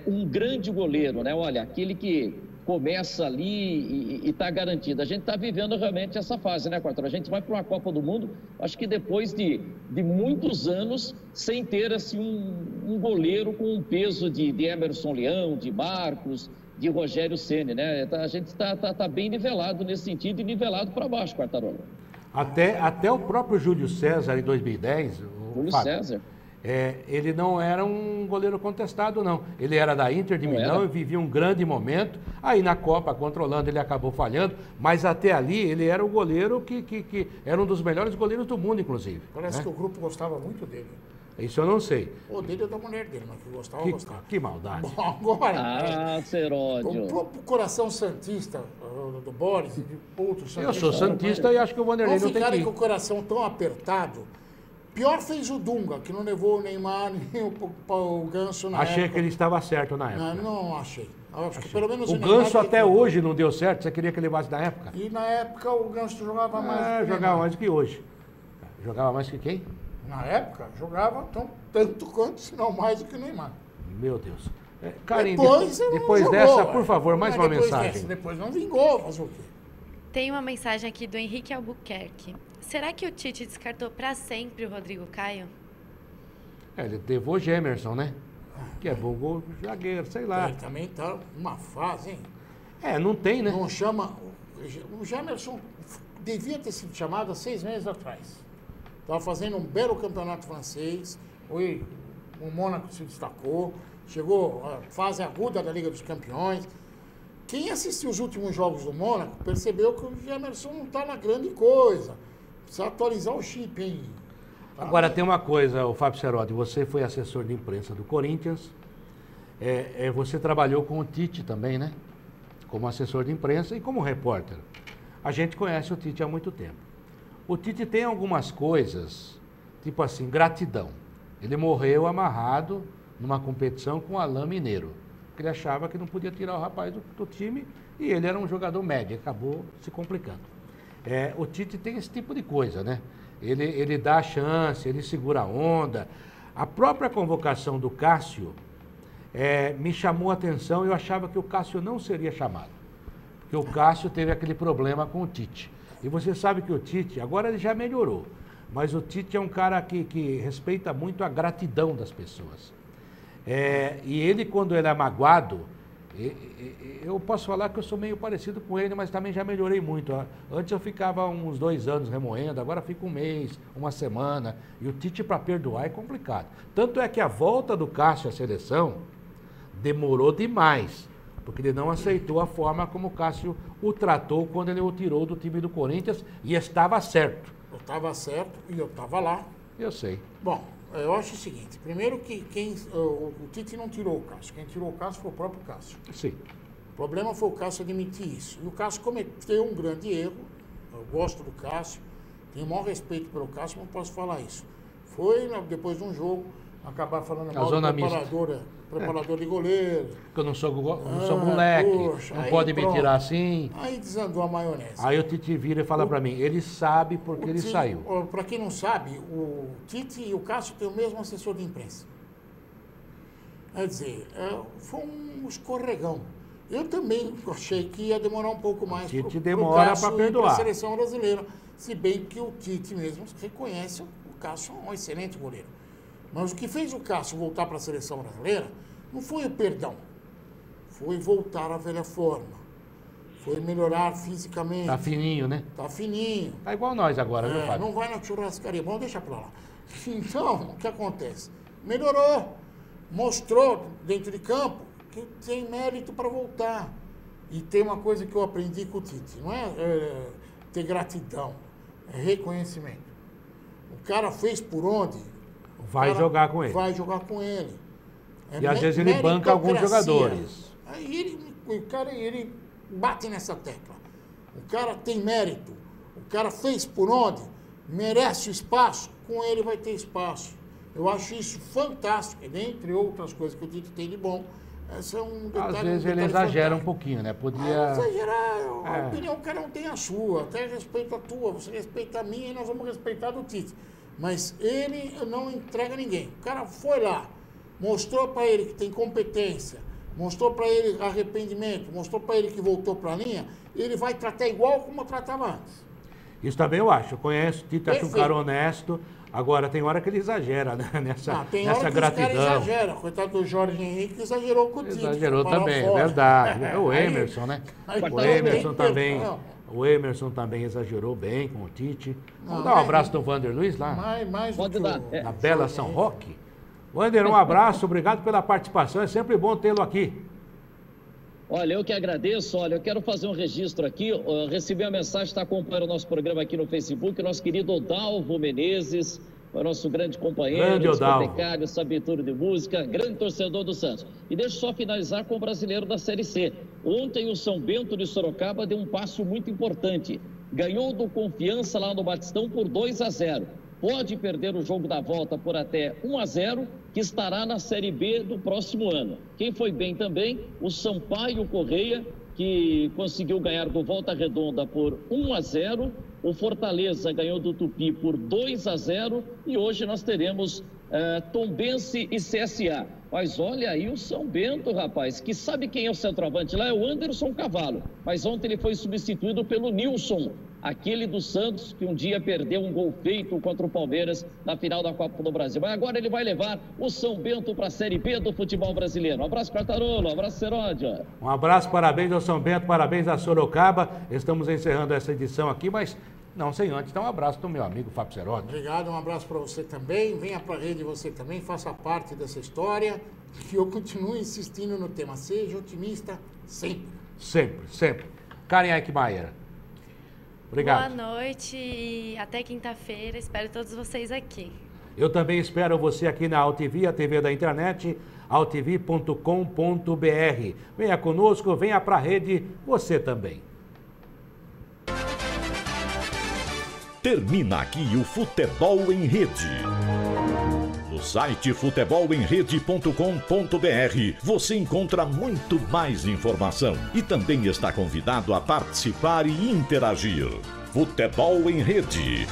um grande goleiro, né? Olha, aquele que começa ali e está garantido. A gente está vivendo realmente essa fase, né, Quartarolo? A gente vai para uma Copa do Mundo, acho que depois de muitos anos, sem ter assim um goleiro com um peso de Emerson Leão, de Marcos, de Rogério Ceni, né? A gente está bem nivelado nesse sentido e nivelado para baixo, Quartarolo. Até o próprio Júlio César, em 2010... Júlio César. Ele não era um goleiro contestado, não. Ele era da Inter de Milão e vivia um grande momento. Aí na Copa, contra a Holanda, ele acabou falhando. Mas até ali, ele era o goleiro que era um dos melhores goleiros do mundo, inclusive. Parece que o grupo gostava muito dele. Isso eu não sei. O dele é da mulher dele, mas que gostava. Que maldade. Bom, agora, Seródio. O próprio coração santista do Boris e de outros santistas. Eu sou santista e acho que o Vanderlei não tem que ir. Ficarem com o coração tão apertado. Pior fez o Dunga, que não levou o Neymar nem o Ganso na época. Achei que ele estava certo na época. Não achei. Acho que pelo menos o Ganso até hoje não deu certo. Você queria que ele levasse na época? E na época o Ganso jogava mais. Jogava mais do que hoje. Jogava mais que quem? Na época, jogava tanto quanto, se não mais do que o Neymar. Meu Deus. Karim, depois dessa, por favor, mais uma mensagem. Depois não vingou, fazer o quê? Tem uma mensagem aqui do Henrique Albuquerque. Será que o Tite descartou para sempre o Rodrigo Caio? Ele levou o Gemerson, né? Que é bom gol, zagueiro, sei lá. Ele também tá numa fase, hein? Não tem, né? Não chama... O Gemerson devia ter sido chamado há 6 meses atrás. Estava fazendo um belo campeonato francês, o Mônaco se destacou, chegou à fase aguda da Liga dos Campeões. Quem assistiu os últimos jogos do Mônaco percebeu que o Gemerson não está na grande coisa. Precisa atualizar o chip, hein? Agora, tem uma coisa, o Fábio Cerotti, você foi assessor de imprensa do Corinthians, você trabalhou com o Tite também, né? Como assessor de imprensa e como repórter. A gente conhece o Tite há muito tempo. O Tite tem algumas coisas, tipo assim, gratidão. Ele morreu amarrado numa competição com o Alain Mineiro, porque ele achava que não podia tirar o rapaz do time e ele era um jogador médio, acabou se complicando. O Tite tem esse tipo de coisa, né? Ele dá a chance, ele segura a onda. A própria convocação do Cássio me chamou a atenção. Eu achava que o Cássio não seria chamado, porque o Cássio teve aquele problema com o Tite. E você sabe que o Tite, agora ele já melhorou, mas o Tite é um cara que respeita muito a gratidão das pessoas. E ele, quando ele é magoado, eu posso falar que eu sou meio parecido com ele, mas também já melhorei muito. Antes eu ficava uns 2 anos remoendo, agora fico 1 mês, 1 semana. E o Tite, para perdoar, é complicado. Tanto é que a volta do Cássio à seleção demorou demais, porque ele não aceitou a forma como o Cássio o tratou quando ele o tirou do time do Corinthians, e estava certo. Eu estava certo e eu estava lá. Eu sei. Bom, eu acho o seguinte, primeiro que o Tite não tirou o Cássio, quem tirou o Cássio foi o próprio Cássio. Sim. O problema foi o Cássio admitir isso. E o Cássio cometeu um grande erro, eu gosto do Cássio, tenho o maior respeito pelo Cássio, não posso falar isso. Foi, depois de um jogo, acabar falando mal do preparador de goleiro. Que eu não sou moleque, poxa, não pode me tirar assim. Aí desandou a maionese. Aí o Tite vira e fala para mim, ele sabe porque ele saiu. Para quem não sabe, o Tite e o Cássio têm o mesmo assessor de imprensa. Quer dizer, foi um escorregão. Eu também achei que ia demorar um pouco mais. O Tite demora para perdoar. Para a seleção brasileira. Se bem que o Tite mesmo reconhece o Cássio é um excelente goleiro. Mas o que fez o Cássio voltar para a seleção brasileira não foi o perdão. Foi voltar à velha forma. Foi melhorar fisicamente. Tá fininho, né? Tá fininho. Tá igual nós agora, viu, Fábio? Não vai na churrascaria. Vamos deixar para lá. Então, o que acontece? Melhorou. Mostrou dentro de campo que tem mérito para voltar. E tem uma coisa que eu aprendi com o Tite. Não é ter gratidão. É reconhecimento. O cara fez por onde... Vai jogar com ele. Vai jogar com ele. E às vezes ele banca alguns jogadores. Aí o cara bate nessa tecla. O cara tem mérito. O cara fez por onde, merece o espaço, com ele vai ter espaço. Eu acho isso fantástico. Dentre outras coisas que o Tite tem de bom, esse é um detalhe. Às vezes ele exagera um pouquinho, né? Podia... exagerar. A opinião, cada um tem a sua. Até respeito a tua, você respeita a minha e nós vamos respeitar do Tite. Mas ele não entrega ninguém. O cara foi lá, mostrou para ele que tem competência, mostrou para ele arrependimento, mostrou para ele que voltou para a linha, ele vai tratar igual como eu tratava antes. Isso também eu acho. Eu conheço o Tite, acho um cara honesto. Agora, tem hora que ele exagera, né? Nessa gratidão. Tem hora que exagera. Coitado do Jorge Henrique, exagerou com o Tite. Exagerou também, é verdade. O Emerson, né? O Emerson também... O Emerson também exagerou bem com o Tite. Vamos dar um abraço do Vander Luiz lá. Pode dar. Na bela São Roque. Vander, um abraço, obrigado pela participação. É sempre bom tê-lo aqui. Olha, eu que agradeço. Olha, eu quero fazer um registro aqui. Recebi a mensagem, está acompanhando o nosso programa aqui no Facebook, o nosso querido Odalvo Menezes, o nosso grande companheiro, discotecário, sabedouro de música, grande torcedor do Santos. E deixa eu só finalizar com o brasileiro da Série C. Ontem o São Bento de Sorocaba deu um passo muito importante. Ganhou do Confiança lá no Batistão por 2-0. Pode perder o jogo da volta por até 1-0, que estará na Série B do próximo ano. Quem foi bem também, o Sampaio Correia, que conseguiu ganhar do Volta Redonda por 1-0. O Fortaleza ganhou do Tupi por 2-0 e hoje nós teremos Tombense e CSA. Mas olha aí o São Bento, rapaz, que sabe quem é o centroavante lá? É o Anderson Cavalo. Mas ontem ele foi substituído pelo Nilson. aquele do Santos, que um dia perdeu um gol feito contra o Palmeiras na final da Copa do Brasil. Mas agora ele vai levar o São Bento para a Série B do futebol brasileiro. Um abraço, Quartarolo, um abraço, Seródio. Um abraço, parabéns ao São Bento, parabéns a Sorocaba. Estamos encerrando essa edição aqui, mas não sem antes dar um abraço do meu amigo Fábio Seródio. Obrigado, um abraço para você também. Venha para a rede você também, faça parte dessa história. E eu continuo insistindo no tema, seja otimista sempre. Sempre, sempre. Karen Eichmeier. Obrigado. Boa noite e até quinta-feira. Espero todos vocês aqui. Eu também espero você aqui na AltV, a TV da internet, altv.com.br. Venha conosco, venha para a rede, você também. Termina aqui o Futebol em Rede. No site futebolemrede.com.br você encontra muito mais informação e também está convidado a participar e interagir. Futebol em Rede.